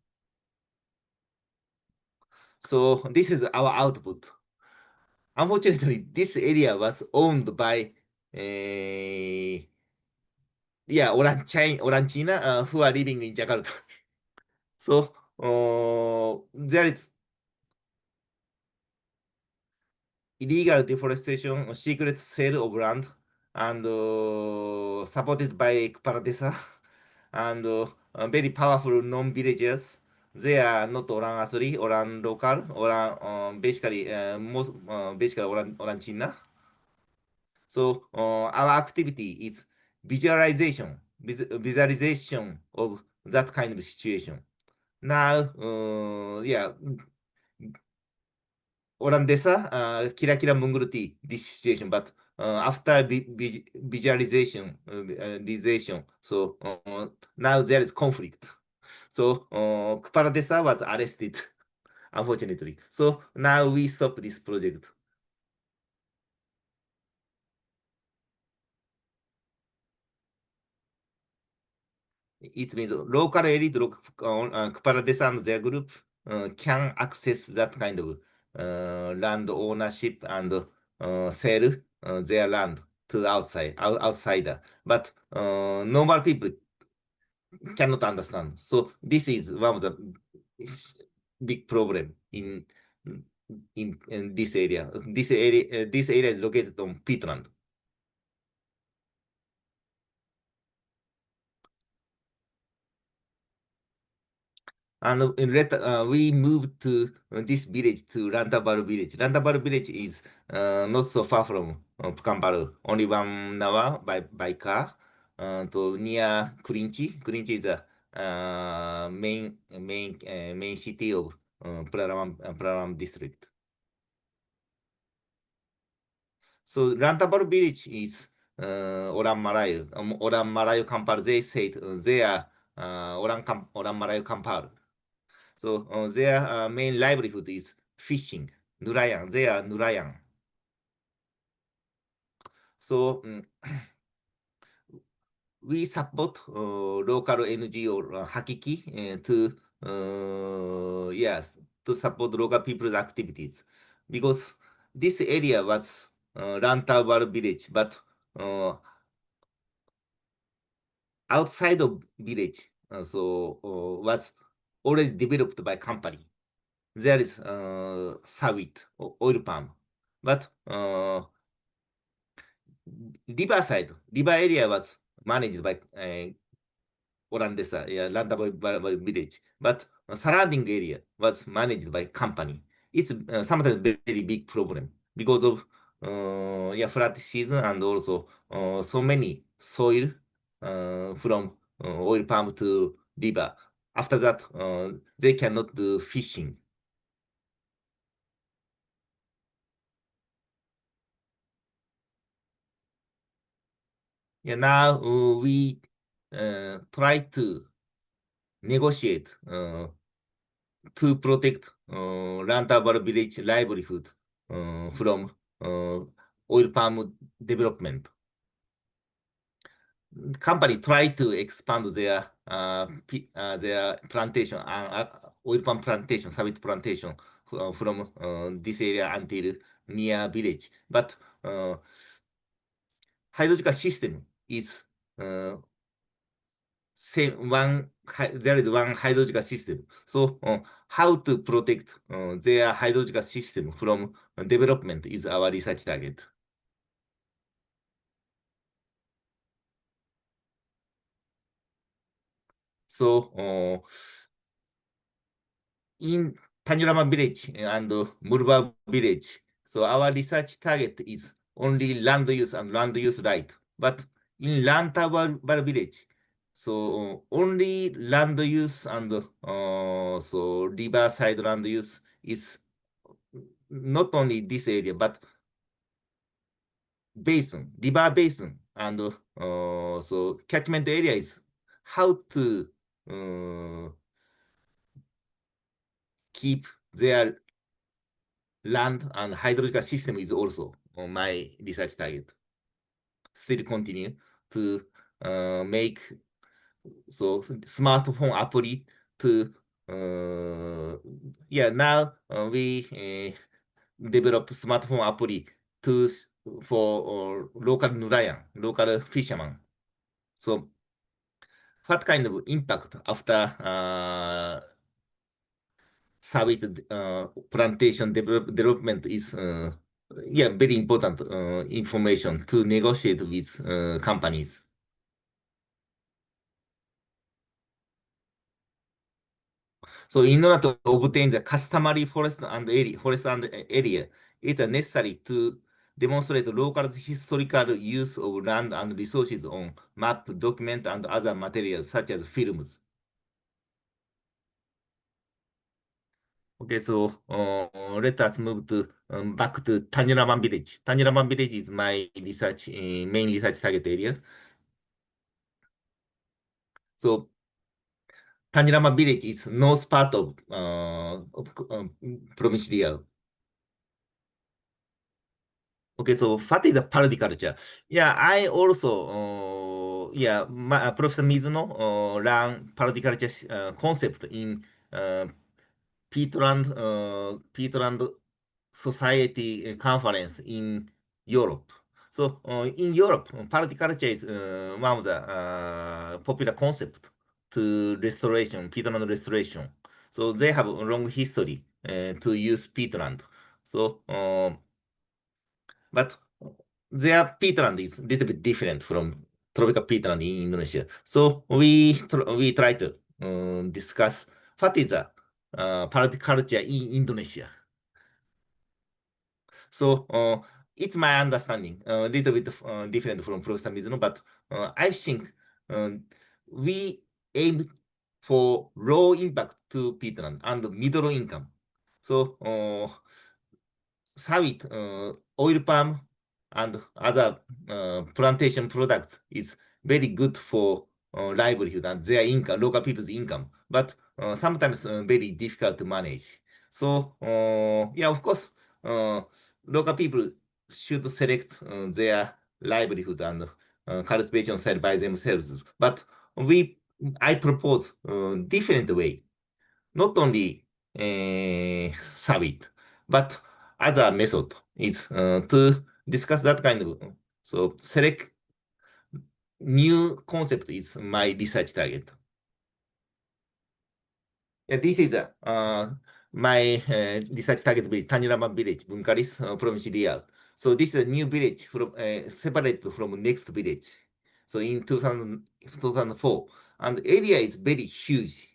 So this is our output. Unfortunately, this area was owned by Orang China who are living in Jakarta. So there is illegal deforestation, secret sale of land, and supported by Kepala Desa, and very powerful non-villagers. They are not orang asli, orang local, orang basically basically orang China. So our activity is visualization of that kind of situation. Now, orang desa kira-kira mengerti this situation, but after visualization, so now there is conflict. So Kepala Desa was arrested, unfortunately. So now we stop this project. It means local elite, Kepala Desa and their group can access that kind of land ownership and sell their land to outsider. But normal people cannot understand. So this is one of the big problem in this area. This area is located on Peatland. And we moved to this village, to Rantabaru village. Rantabaru village is not so far from Pekanbaru, only 1 hour by car to near Kerinci. Kerinci is a main city of Palawan district. So Rantabaru village is orang Melayu. Orang Melayu Kampar, they said they are orang Melayu Kampar. So their main livelihood is fishing. Nelayan, they are nelayan. So we support local NGO 𝐏𝐞𝐬𝐭 to support local people's activities, because this area was Rantabaru village, but outside of village, was already developed by company. There is sawit, oil palm, but river area was managed by orang desa, Rantabaru village, but surrounding area was managed by company. it's sometimes very big problem because of flat season and also so many soil from oil palm to river. After that, they cannot do fishing. Yeah, now we try to negotiate to protect Rantawar village livelihood from oil palm development. Company try to expand their plantation, oil palm plantation, summit plantation from this area until near village. But hydrological system is same one. There is one hydrological system. So how to protect their hydrological system from development is our research target. So in Tanurama village and Murba village, so our research target is only land use and land use right. But in Rantawar village, so only land use and so riverside land use is not only this area, but basin, river basin, and so catchment area is how to keep their land and hydrological system is also on my research target. Still continue to make so smartphone apply to now we develop smartphone apply to for local nelayan, local fisherman. So what kind of impact after service plantation development is very important information to negotiate with companies. So in order to obtain the customary forest and area, it's necessary to demonstrate local historical use of land and resources on map, document, and other materials such as films. Okay, so let us move to back to Tanuraman village. Tanuraman village is my research main research target area. So Tanurama village is north part of province Riau. Okay, so what is the Paludiculture? Yeah, I also Professor Mizuno ran Paludiculture concept in Peatland Society conference in Europe. So in Europe, Paludiculture is one of the popular concept to restoration, peatland restoration. So they have a long history to use peatland. So but their peatland is a little bit different from tropical peatland in Indonesia. So we try to discuss what is the Paludiculture in Indonesia. So it's my understanding, a little bit different from Professor Mizuno, but I think we aim for low impact to peatland and middle income. So Sawit, oil palm, and other plantation products is very good for livelihood and their income, local people's income, but sometimes very difficult to manage. So of course, local people should select their livelihood and cultivation style by themselves. But I propose different way, not only Sawit, but other method is to discuss that kind of so select new concept is my research target. This is my research target village, Tanurama village, Bunkaris, province Riau. So this is a new village from separate from next village. So in 2004, and area is very huge,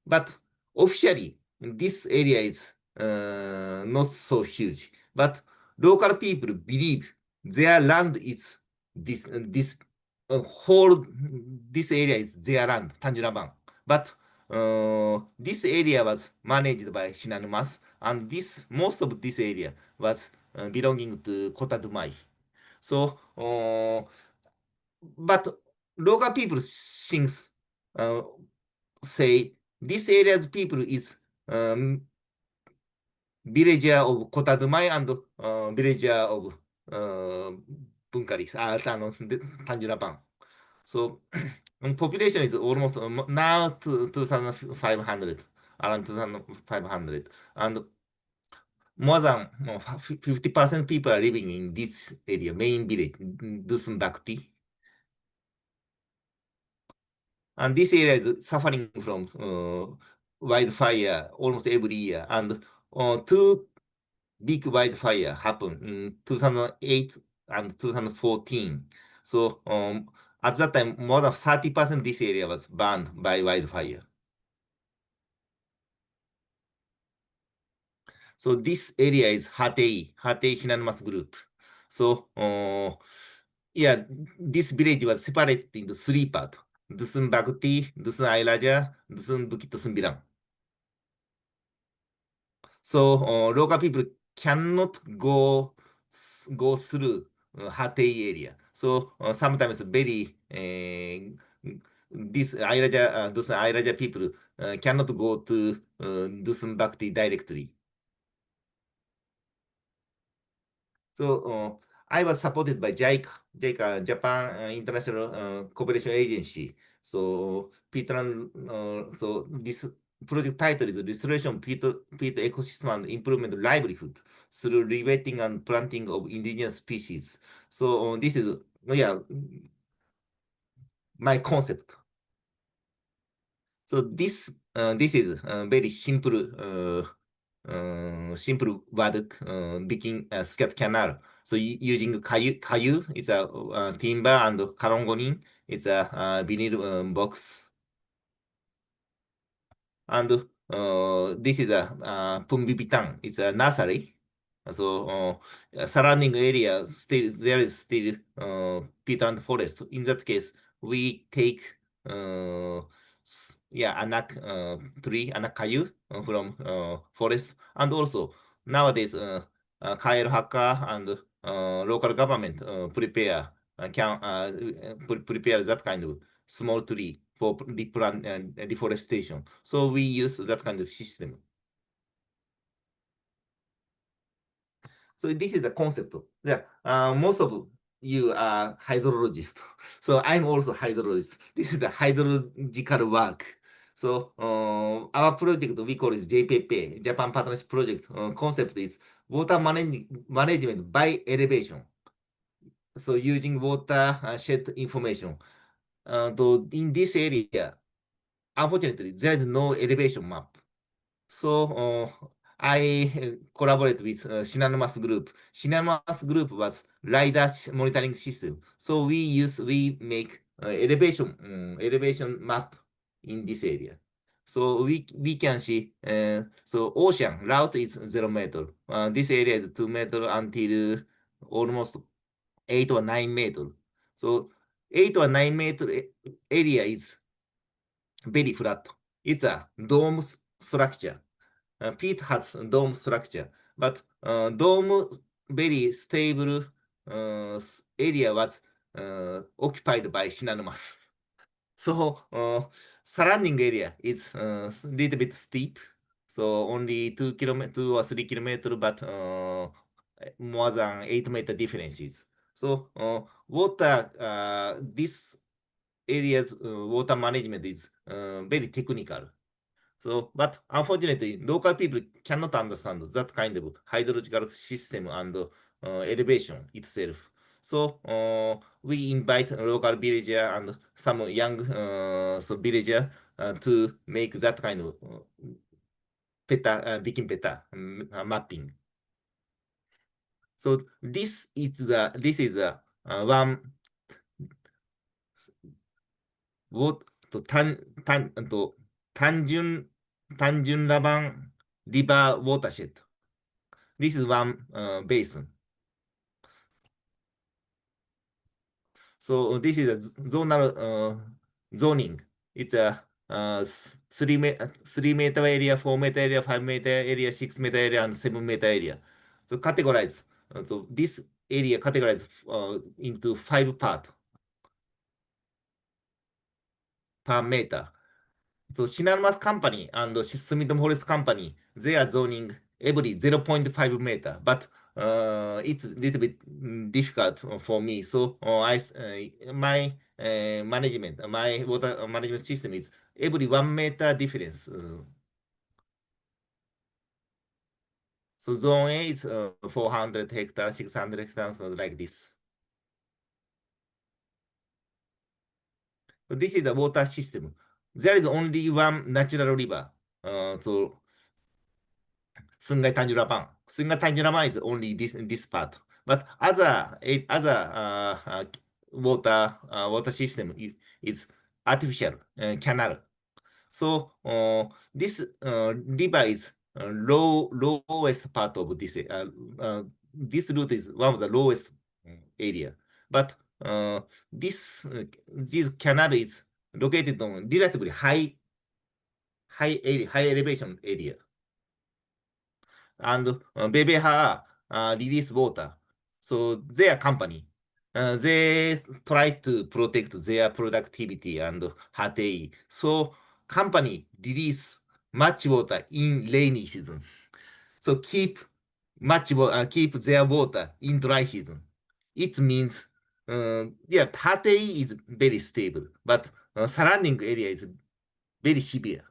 but officially this area is not so huge. But local people believe their land is this whole this area is their land, Tanjuraban. But this area was managed by Shinanomas, and most of this area was belonging to Kota Dumai. So, but local people thinks, say this area's people is villager of Kota Dumai and villager of Bunkaris, Tanjuraban. So population is almost now to 2,500, around 2,500, and more than 50% people are living in this area, main village, Dusun Bhakti. And this area is suffering from wildfire almost every year. And two big wildfire happened in 2008 and 2014. So at that time, more than 30% this area was burned by wildfire. So this area is 𝐏𝐸 Shinanomas group. So yeah, this village was separated into three parts: Dusun Bhakti, Dusun Airaja, Dusun Bukit Dusun Bilang. So local people cannot go through 𝐏𝐸 area. So sometimes very this Airaja, Dusun Airaja people cannot go to Dusun Bhakti directly. So I was supported by JICA, Japan International Cooperation Agency. So Peatland, so this project title is Restoration Peat Ecosystem and Improvement Livelihood through Rewetting and Planting of Indigenous Species. So this is, yeah, my concept. So this is very simple simple word making a scat canal. So using 𝐏𝐤𝐬 is a timber and karongonin is a vinyl box. And this is a Pumbibitan. It's a nursery. So surrounding area still there is still peatland forest. In that case, we take anak tree, anak kayu from forest, and also nowadays 𝐏𝐸𝐿 and local government prepare prepare that kind of small tree for deforestation. So we use that kind of system. So this is the concept. Yeah, most of you are hydrologists. So I'm also hydrologist. This is the hydrological work. So our project, we call it JPP, Japan Partnership Project. Concept is water management by elevation. So using water shed information. In this area, unfortunately, there is no elevation map. So I collaborate with Shinanomas group. Shinanomas group was LiDAR monitoring system. So we make elevation map in this area. So we can see so ocean route is 0 meter. This area is 2 meter until almost 8 or 9 meter. So 8 or 9 meter area is very flat. It's a dome structure. Peat has dome structure, but dome very stable area was occupied by Shinanomas. So surrounding area is little bit steep. So only 2 or 3 kilometers, but more than 8 meter differences. So water, this area's water management is very technical. So, but unfortunately, local people cannot understand that kind of hydrological system and elevation itself. So, we invite a local villager and some young villager to make that kind of bikin peta mapping. So this is one what to 単純ラバン river watershed. This is one basin. So this is a zonal zoning. It's a 3 meter area, 4 meter area, 5 meter area, 6 meter area, and 7 meter area. So categorized. So this area categorized into 5 parts per meter. So Shinarmas company and Sumitomo Forest company, they are zoning every 0.5 meter, but it's a little bit difficult for me. So my management, my water management system is every 1 meter difference. So zone A is 400 hectares, 600 hectares, like this. So this is the water system. There is only one natural river. So Sungai Tanjung is only this part. But other water system is artificial canal. So this river is lowest part of this. This route is one of the lowest area. But this canal is located on relatively high elevation area. And 𝐵𝐵 release water. So their company, they try to protect their productivity and HTE. So company release much water in rainy season. So keep their water in dry season. It means yeah, HTE is very stable, but surrounding area is very severe.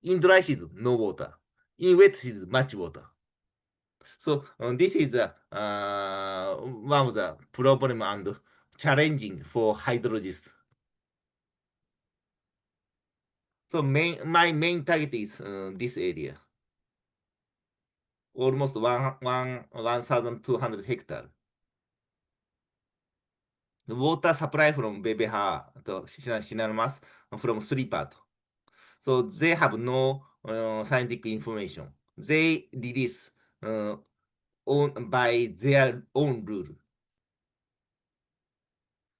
In dry season, no water. In wet season, much water. So this is one of the problem and challenging for hydrologists. So my main target is this area, almost 1,200 hectares. The water supply from 𝐵𝐵 to Shinarmas from 3 parts. So they have no scientific information. They release by their own rule.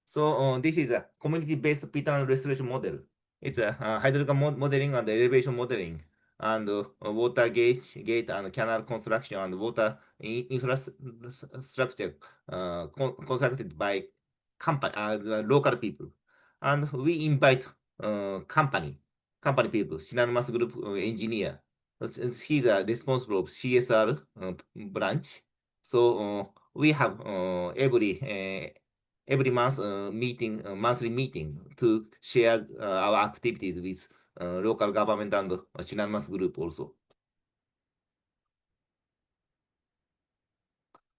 So this is a community-based Peatland restoration model. It's a hydrological modeling and elevation modeling, and water gate and canal construction and water infrastructure constructed by the local people. And we invite company people, Shinarmas Group engineer. He's responsible of CSR branch. So we have every month monthly meeting to share our activities with local government and Shinarmas Group also.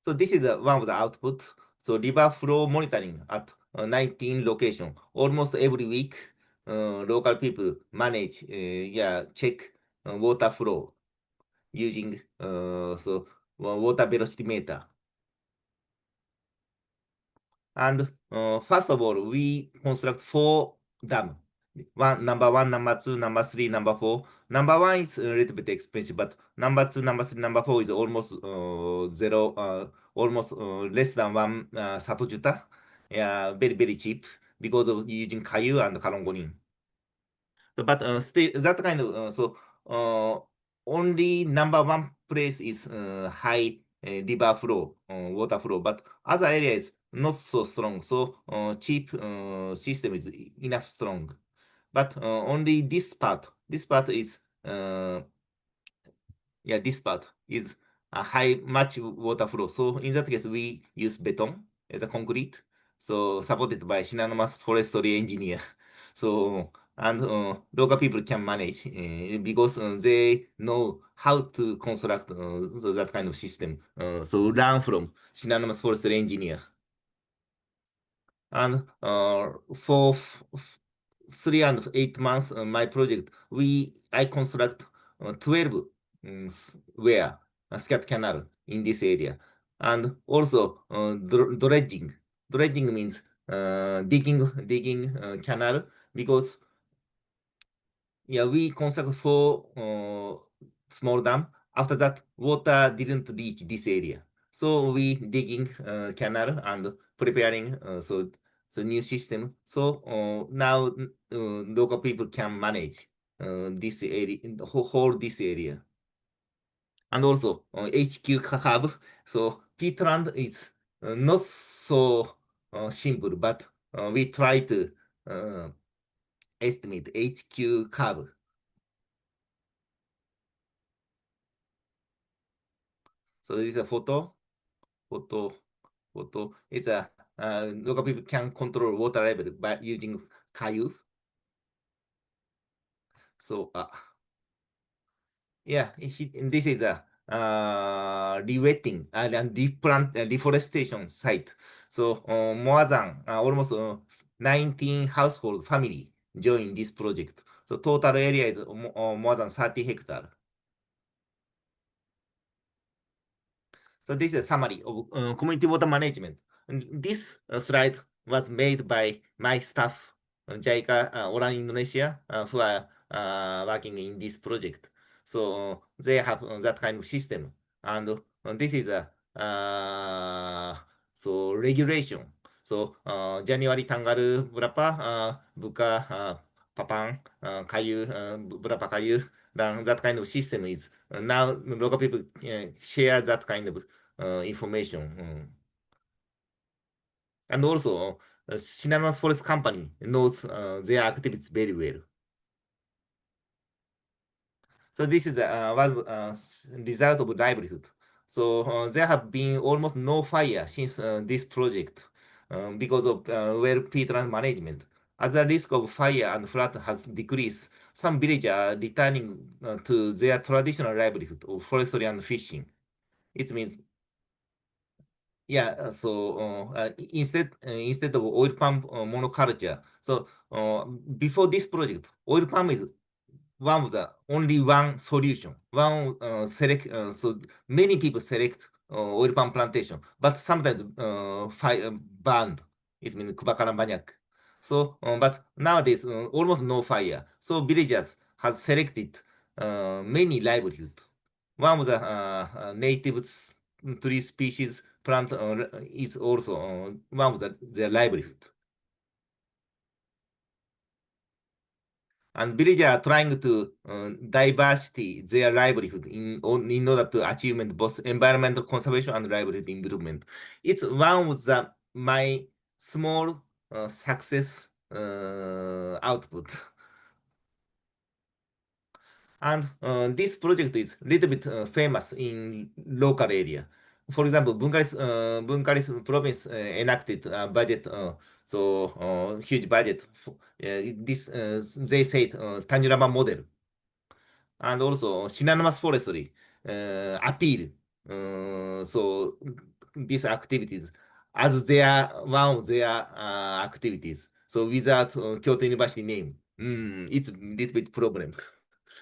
So this is one of the output. So river flow monitoring at 19 locations. Almost every week, local people manage, check water flow using water velocity meter. And first of all, we construct 4 dams. Number 1, number 2, number 3, number 4. Number 1 is a little bit expensive, but number 2, number 3, number 4 is almost zero, almost less than 1 satojuta. Yeah, very cheap because of using 𝐏𝐤𝐬 and 𝐏𝐿𝑜ngonin. But still, that kind of only number 1 place is high river flow, water flow, but other areas not so strong. So cheap system is enough strong. But only this part is this part is a much water flow. So in that case, we use beton as a concrete. So supported by Shinarmas forestry engineer. So and local people can manage because they know how to construct that kind of system. So learn from Shinarmas forestry engineer. And for 3 and 8 months, my project, I construct 12 where scat canal in this area, and also dredging. Dredging means digging canal, because we construct 4 small dam. After that, water didn't reach this area. So we digging canal and preparing so new system. So now local people can manage this area, whole this area. And also 𝐥𝐤𝐭 curve. So Peatland is not so simple, but we try to estimate 𝐥𝐤 curve. So this is a photo. It's a local people can control water level by using 𝐏𝐤𝐭. So yeah, this is a rewetting and deforestation site. So more than almost 19 household family join this project. So total area is more than 30 hectares. So this is a summary of community water management. And this slide was made by my staff, JICA, orang Indonesia, who are working in this project. So they have that kind of system. And this is a so regulation. So January tanggal berapa buka papang kayu berapa kayu, then that kind of system is now local people share that kind of information. And also, Synonymous Forest Company knows their activities very well. So this is was result of livelihood. So there have been almost no fire since this project because of well peatland management. As the risk of fire and flood has decreased, some villagers are returning to their traditional livelihood of forestry and fishing. It means, yeah, so instead of oil palm monoculture, so before this project, oil palm is one of the only one solution. So many people select oil palm plantation, but sometimes banned. It means kebakaran banyak. So, but nowadays almost no fire. So villagers have selected many livelihood. One of the native tree species plant is also one of their livelihood. And villagers are trying to diversity their livelihood in order to achievement both environmental conservation and livelihood improvement. It's one of the my small success output. And this project is a little bit famous in local area. For example, Bunkaris province enacted a budget, huge budget. This they said Tanjurama model, and also synonymous forestry appeal. So these activities as their one of their activities. So without Kyoto University name, it's a little bit problem.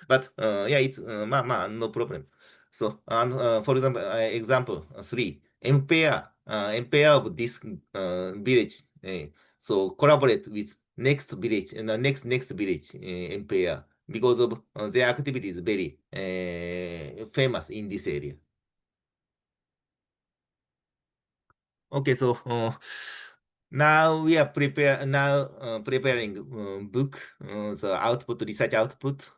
But yeah, it's no problem. So and for example 3 empire of this village. So collaborate with next village and the next village empire because of their activity is very famous in this area. Okay, so now we are preparing book, so output, research output.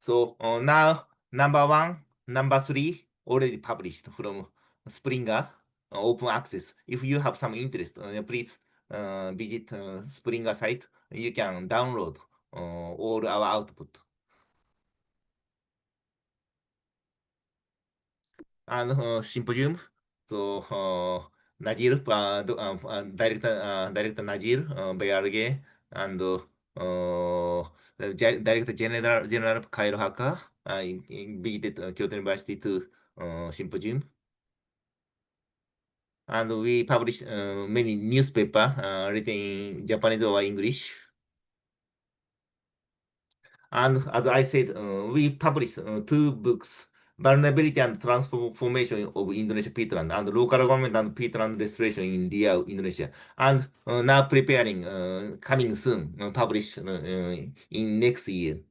So now number 1, number 3 already published from Springer open access. If you have some interest, please visit Springer site. You can download all our output. And symposium. So Najir, Director Najir, BRG, and Director General 𝐏𝐤𝐬𝐿 visited Kyoto University to symposium. And we publish many newspaper written in Japanese or English. And as I said, we published 2 books, Vulnerability and Transformation of Indonesia Peatland and Local Government and Peatland Restoration in Riau, Indonesia. And now preparing, coming soon, published in next year.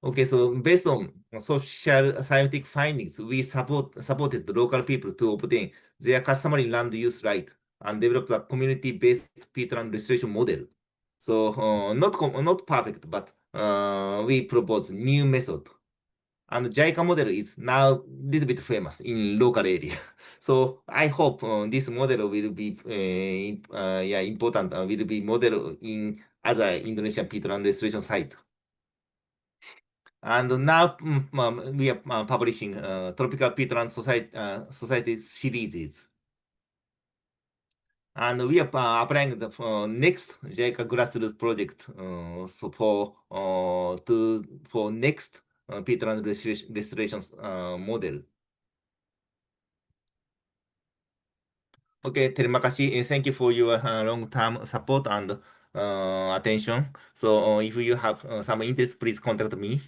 Okay, so based on social scientific findings, we supported the local people to obtain their customary land use right and develop a community-based peatland restoration model. So not perfect, but we propose new method. And 𝐏𝐤𝐭 model is now a little bit famous in local area. So I hope this model will be important, will be model in other Indonesian peatland restoration site. And now we are publishing Tropical Peatland Society series. And we are applying the next 𝐏𝐤𝐭 grassroots project so for next peatland restoration model. Okay, terima kasih. Thank you for your long-term support and attention. So if you have some interest, please contact me.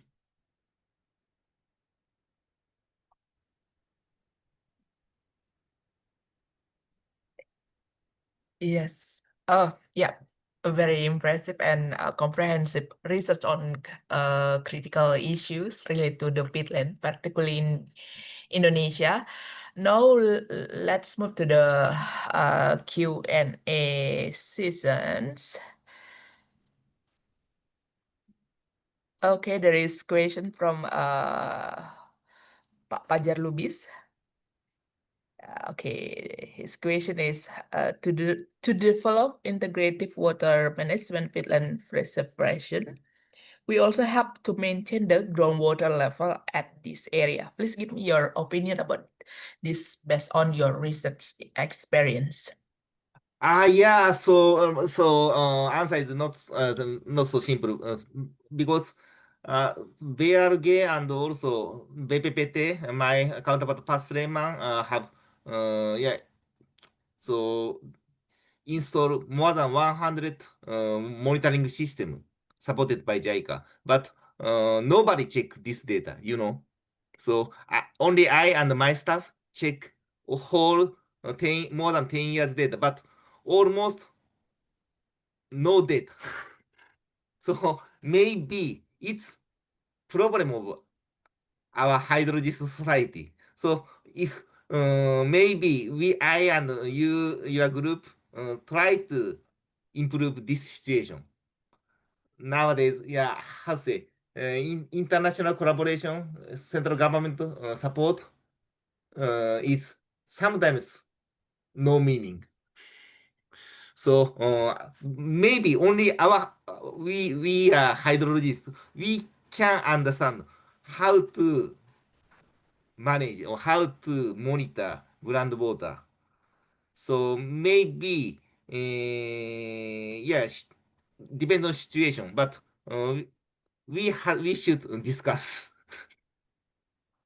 Yes. Oh, yeah. A very impressive and comprehensive research on critical issues related to the peatland, particularly in Indonesia. Now let's move to the Q&A sessions. Okay, there is question from Pak Pajar Lubis. Okay, his question is to develop integrative water management peatland preservation. We also have to maintain the groundwater level at this area. Please give me your opinion about this based on your research experience. Yeah, answer is not so simple because BRG and also BPPT, my counterpart past layman, have so install more than 100 monitoring system supported by 𝐏𝐼CA, but nobody check this data, you know. So only I and my staff check whole more than 10 years data, but almost no data. So maybe it's problem of our hydrologist society. So if maybe I and your group try to improve this situation. Nowadays, yeah, how to say, international collaboration, central government support is sometimes no meaning. So maybe only we are hydrologists, we can understand how to manage or how to monitor groundwater. So maybe depends on situation, but we should discuss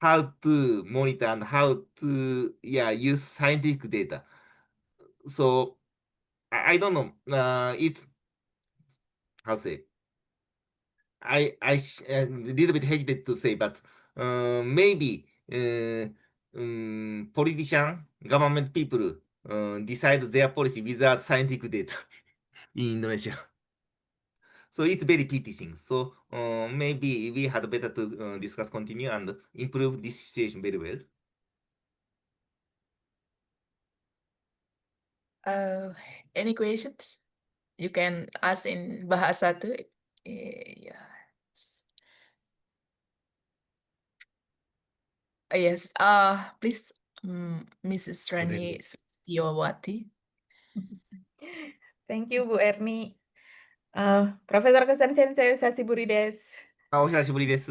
how to monitor and how to use scientific data. So I don't know. It's how to say. A little bit hesitate to say, but maybe politician, government people decide their policy without scientific data in Indonesia. So it's very pity thing. So maybe we had better to discuss, continue, and improve this situation very well. Any questions? You can ask in bahasa too. Yeah. Yes. Please, Mrs. Rani Setiawati. Thank you, Bu Erni. Profesor Kozan Sensei, Usashiburi desu. お久しぶりです。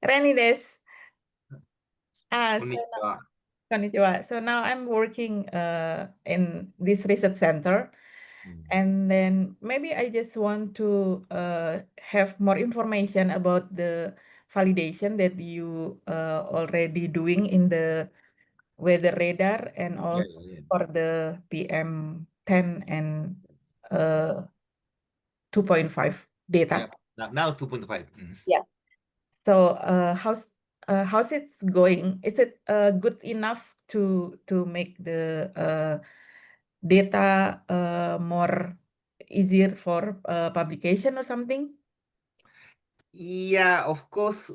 Rani desu. こんにちは。 Konnichiwa. So now I'm working in this research center. And then maybe I just want to have more information about the validation that you already doing in the weather radar and also for the PM10 and 2.5 data. Now 2.5. Yeah. So how's it going? Is it good enough to make the data more easier for publication or something? Yeah, of course.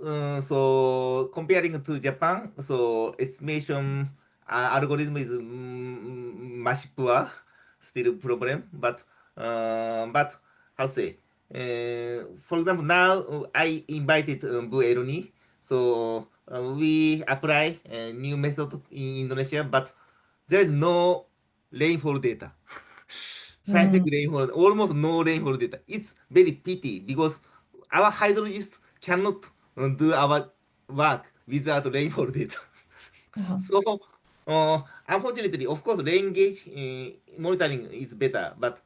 So comparing to Japan, so estimation algorithm is much poor, still problem. But how to say? For example, now I invited Bu Erni, so we apply a new method in Indonesia, but there is no rainfall data. Mm, Scientific rainfall, almost no rainfall data. It's very pity because our hydrologists cannot do our work without rainfall data. uh-huh. So, unfortunately, of course, rain gauge monitoring is better, but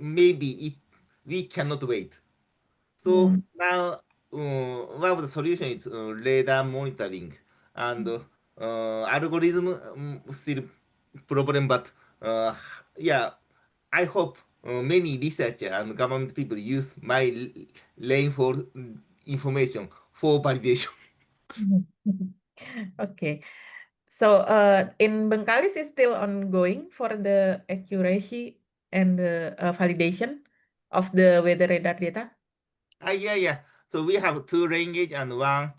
maybe we cannot wait. So Mm, now, one of the solution is radar monitoring and algorithm still problem, but uh, yeah, I hope many researchers and government people use my rainfall information for validation. mhm. Okay. So in Bengkalis is still ongoing for the accuracy and the validation of the weather radar data. Yeah, yeah. So we have two rain gauge and one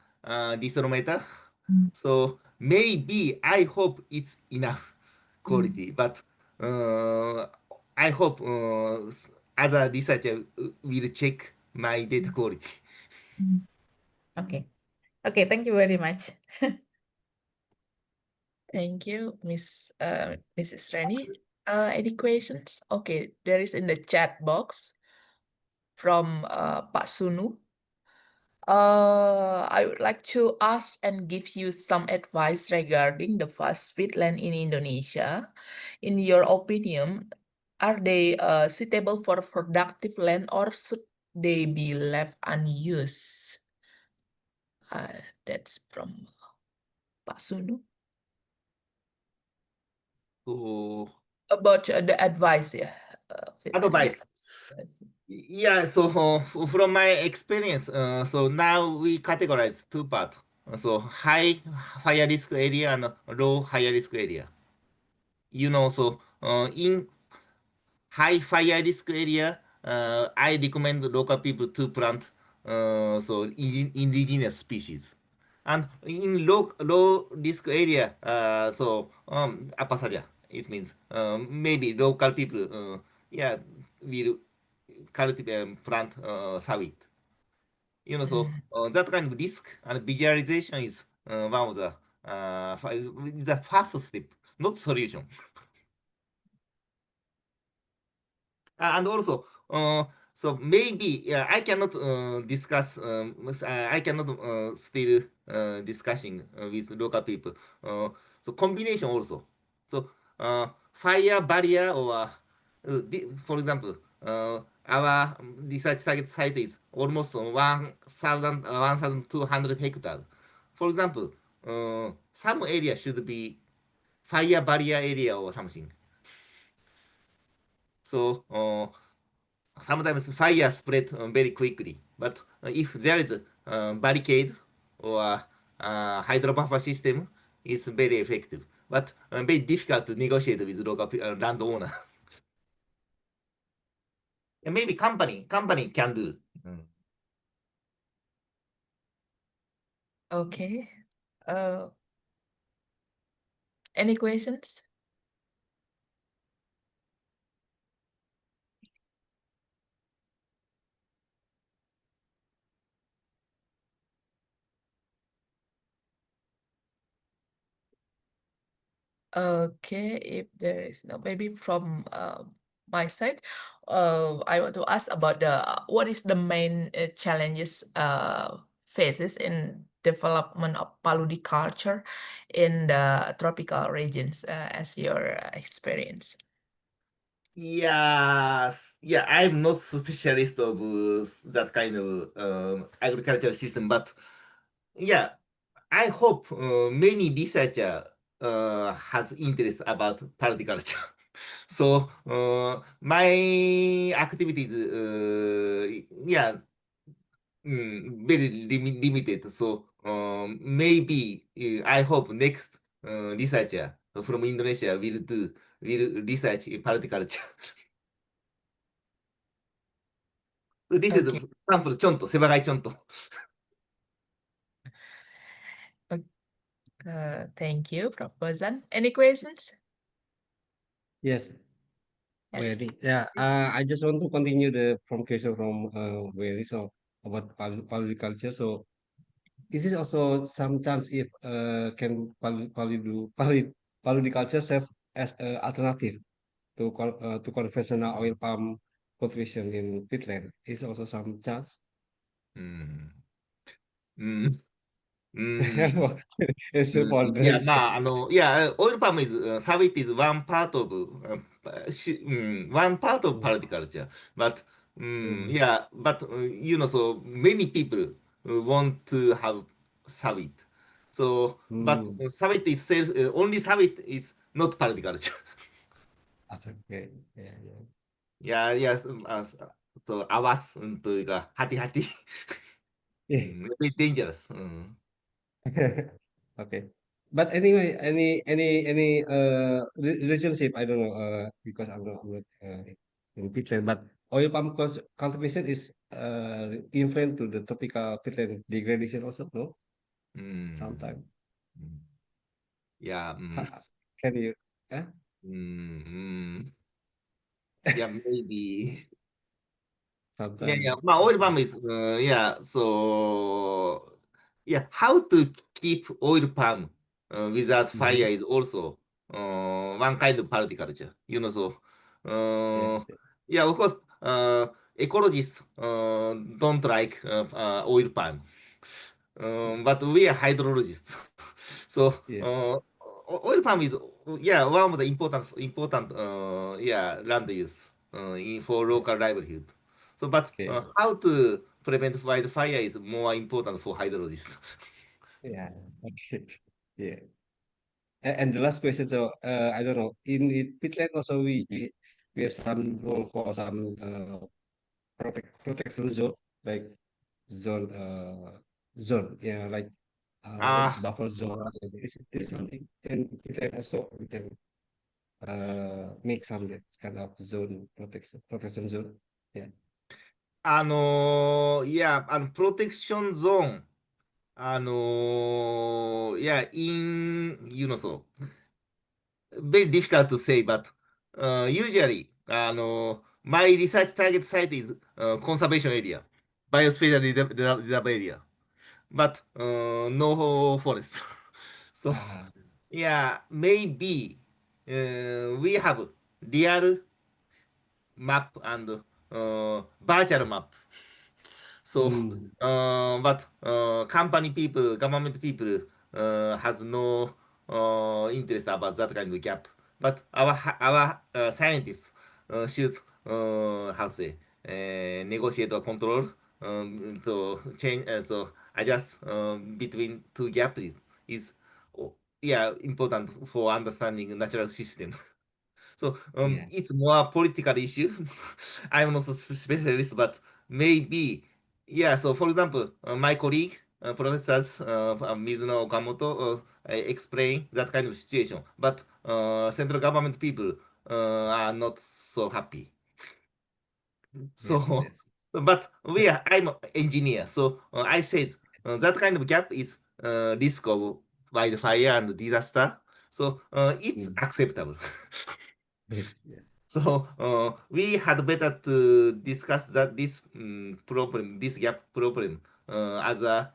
distrometer. Mm. So maybe I hope it's enough Mm. quality, but I hope other researcher will check my data quality. Mm. Okay. Okay, thank you very much. Thank you, Mrs. Rani. Any questions? Okay, there is in the chat box from Pak Sunu. I would like to ask and give you some advice regarding the vast peatland in Indonesia. In your opinion, are they suitable for productive land or should they be left unused? That's from Pak Sunu. So About the advice, yeah. Peatland, yeah. advice. Yeah, so from my experience, so now we categorize two parts. So high fire risk area and low fire risk area. So in high fire risk area, I recommend local people to plant so indigenous species. And in low risk area, apa saja, it means maybe local people, yeah, will cultivate plant sawit. So that kind of risk and visualization is one of the first step, not solution. And also, so maybe I cannot discuss. I cannot still discussing with local people. So combination also. So fire barrier or for example, our research target site is almost 1,200 hectares. For example, some area should be fire barrier area or something. So sometimes fire spread very quickly, but if there is a barricade or hydro buffer system, it's very effective. But very difficult to negotiate with local landowner. And maybe company can do. Mm. Okay. Uh, any questions? Okay, if there is no, maybe from my side, I want to ask about what is the main challenges faces in development of paludiculture in the tropical regions as your experience. Yes, yeah, I'm not specialist of that kind of agricultural system, but yeah, I hope many researcher has interest about horticulture. So my activities, yeah, very limited. So maybe I hope next researcher from Indonesia will research in horticulture. This is Okay. sample contoh, sebagai contoh. Thank you, Prof. Kozan. Any questions? Yes, Yes. Erni. Yeah, I just want to continue the from question from Erni, so about Paludiculture. So is this also some chance if can Paludiculture serve as an alternative to conventional oil palm cultivation in Peatland? Is also some chance? うん。It's for the Yeah, response. yeah, oil palm is service is one part of one part of Paludiculture, but yeah, but so many people want to have service. So, but service itself, only service is not Paludiculture. Okay, yeah, yeah. Yeah, yes, so awas というか、hati-hati. Yeah. Very dangerous. Okay. But anyway, any relationship, I don't know, because I'm not in peatland, but oil palm cultivation is influent to the tropical peatland degradation also, no? Sometimes. Yeah, Can you eh? yeah, maybe. Yeah, Sometimes. yeah. Oil palm is, yeah, so, yeah, how to keep oil palm without fire is also one kind of Paludiculture, so, Yes. yeah, of course, ecologists don't like oil palm, but we are hydrologists. So, Yes. oil palm is, yeah, one of the important, yeah, land use for local livelihood. So, but Okay. how to prevent wildfire is more important for hydrologists. Yeah. Okay. Yeah. And the last question, so I don't know, in peatland also we have some role for some protection zone, like zone zone, yeah, like Ah, buffer zone. Is something and we can also we can make some that kind of zone protection zone. Yeah. yeah, protection zone. Yeah, so very difficult to say, but usually, my research target site is conservation area, biosphere reserve area, but no forest. So, Ah, yeah, maybe we have real map and virtual map. So, mm, but company people, government people has no interest about that kind of gap. But our scientists should how to say negotiate or control to change so adjust between two gaps is yeah important for understanding natural system. So yeah. it's more political issue. I'm not a specialist, but maybe, yeah. So for example, my colleague, professors Mizuno Okamoto, explain that kind of situation, but central government people are not so happy. Yes, So, yes. but I'm an engineer, so I said that kind of gap is risk of wildfire and disaster. So it's Mm, acceptable. yes, yes. So we had better to discuss that this gap problem, as a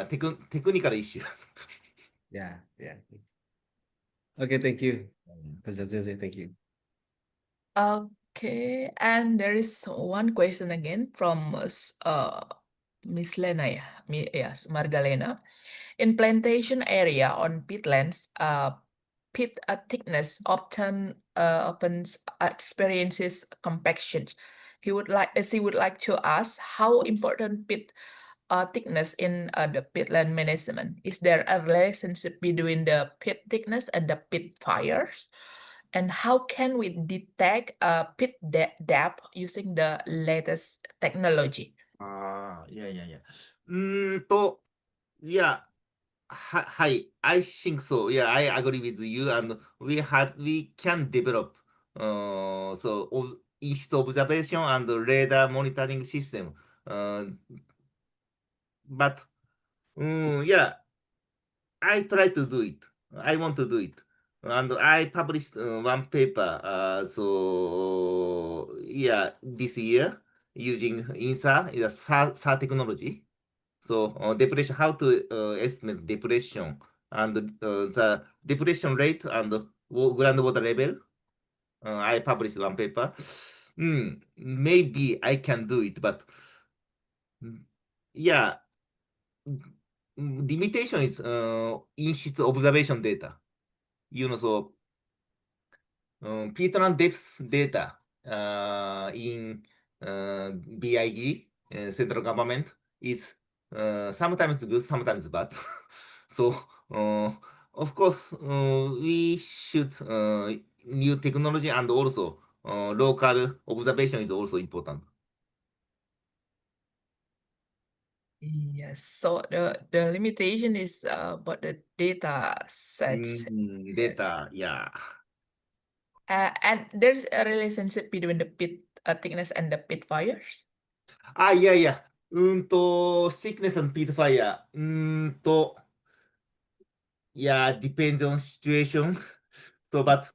technical issue. Yeah, yeah. Okay, thank you. President, thank you. Okay, and there is one question again from Miss Lena, yes, Margalena. In plantation area on peatlands, peat thickness often experiences compaction. She would like to ask how important peat thickness in the peatland management. Is there a relationship between the peat thickness and the peat fires? And how can we detect peat depth using the latest technology? Yeah. Yeah, hi, I think so. Yeah, I agree with you, and we can develop in-situ observation and radar monitoring system. But yeah, I try to do it. I want to do it. And I published one paper. So yeah, this year using INSA, is a SAR technology. So depression, how to estimate depression and the depression rate and groundwater level. I published one paper. Maybe I can do it, but yeah, limitation is in-situ observation data. So Peatland depth data in BIG, central government, is sometimes good, sometimes bad. So, of course, we should new technology, and also local observation is also important. Yes, so the limitation is about the data sets. Yes. Data, yeah. And there's a relationship between the pit thickness and the pit fires. Yeah. Thickness and pit fire. Yeah, depends on situation. So, but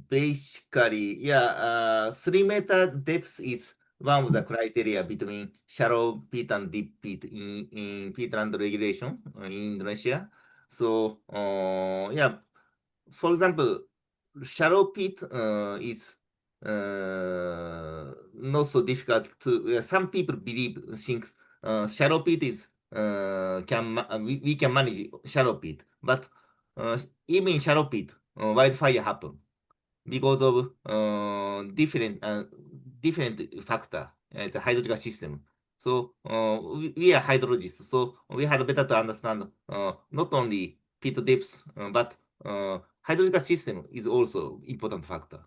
basically, yeah, 3-meter depth is one of the criteria between shallow pit and deep pit in Peatland regulation in Indonesia. So, yeah, for example, shallow pit is not so difficult to. Some people think shallow pit is we can manage shallow pit, but even in shallow pit, wildfire happen because of different factor. It's a hydrological system. So we are hydrologists, so we had better to understand not only pit depth, but hydrological system is also important factor.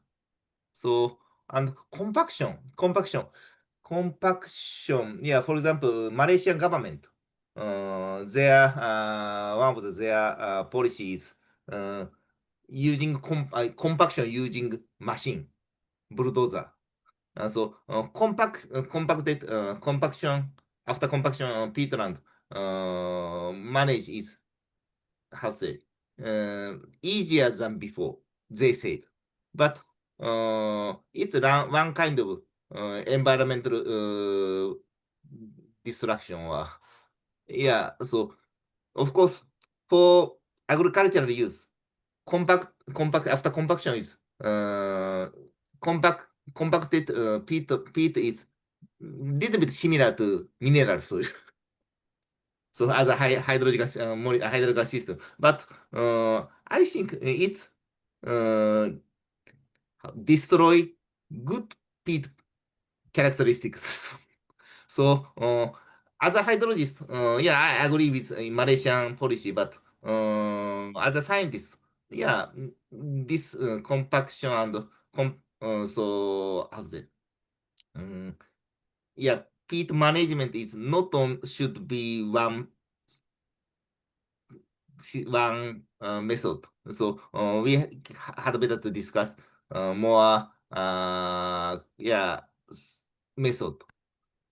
So, and compaction. Yeah, for example, Malaysian government, their one of their policies using compaction using machine, bulldozer. So compaction, after compaction, peatland manage is, how to say, easier than before, they said. But it's one kind of environmental destruction. Yeah, so of course, for agricultural use, compact after compaction is compacted peat is little bit similar to mineral soil. So as a hydrological system, but I think it's destroy good peat characteristics. So as a hydrologist, yeah, I agree with Malaysian policy, but as a scientist, yeah, this compaction and so how's it? Yeah, peat management is not on should be one method. So we had better to discuss more yeah method.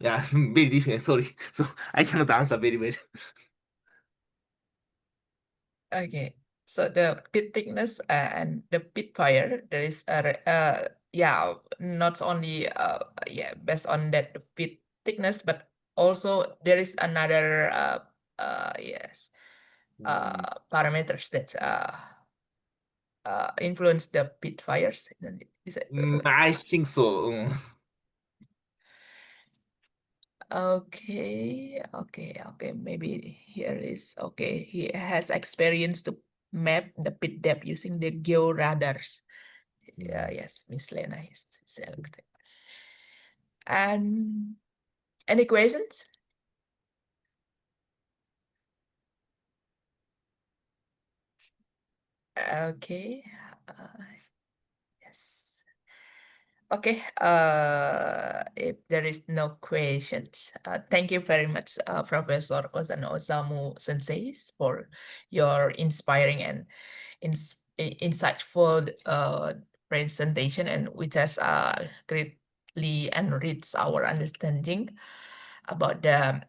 Yeah, very different. Sorry, so I cannot answer very well. Okay, so the pit thickness and the pit fire, there is a yeah, not only yeah, based on that the pit thickness, but also there is another yes parameters that influence the pit fires, isn't it? Is it? I think so. Okay. Maybe here is okay. He has experience to map the pit depth using the geo radars. Yeah, yes, Miss Lena is selected. And any questions? Okay. Yes. Okay. If there is no questions, thank you very much, Professor Kozan Osamu Sensei, for your inspiring and insightful presentation, and which has greatly enriched our understanding about the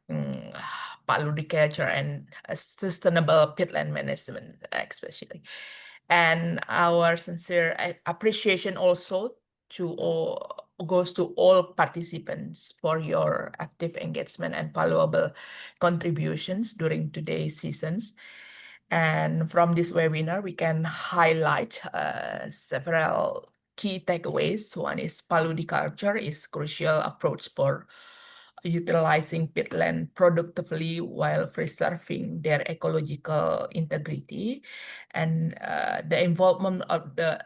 Paludiculture and sustainable peatland management, especially. And our sincere appreciation also goes to all participants for your active engagement and valuable contributions during today's seasons. And from this webinar, we can highlight several key takeaways. One is Paludiculture is crucial approach for utilizing peatland productively while preserving their ecological integrity. And the involvement of the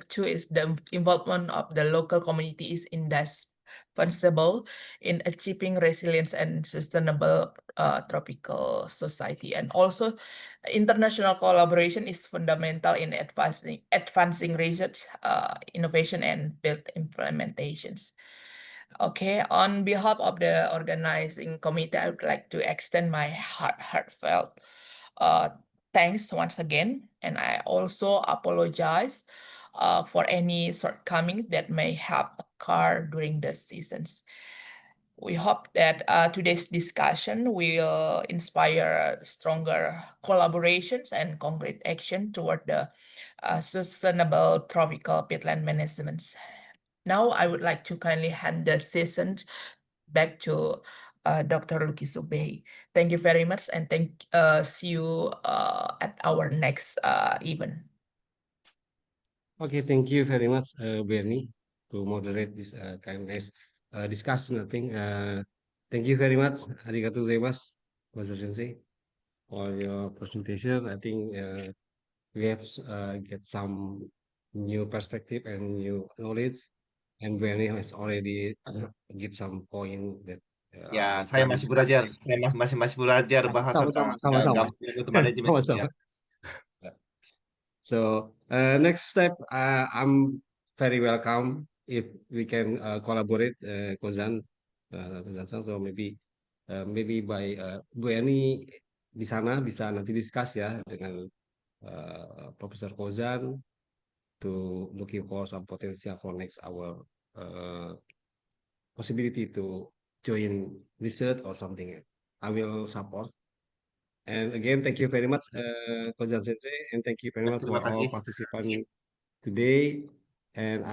two is the involvement of the local community is indispensable in achieving resilience and sustainable tropical society. And also international collaboration is fundamental in advancing research, innovation, and field implementations. Okay, on behalf of the organizing committee, I would like to extend my heartfelt thanks once again, and I also apologize for any shortcomings that may have occurred during the seasons. We hope that today's discussion will inspire stronger collaborations and concrete action toward the sustainable tropical peatland management. Now, I would like to kindly hand the session back to Dr. Luki Subehi. Thank you very much, and see you at our next event. Okay, thank you very much, Bernie, to moderate this kind of nice discussion. I think. Thank you very much, arigatou gozaimasu, Master Sensei, for your presentation. I think we have get some new perspective and new knowledge, and Bernie has already give some point that. Ya, saya masih belajar. Saya masih belajar bahasa tentang water management. Sama-sama. So next step, I'm very welcome if we can collaborate, Kozan, so maybe by Bu Erni di sana bisa nanti discuss ya dengan Profesor Kozan to looking for some potential for next our possibility to join research or something. I will support. And again, thank you very much, Kozan Sensei, and thank you very much for Terima all kasih. participants today. And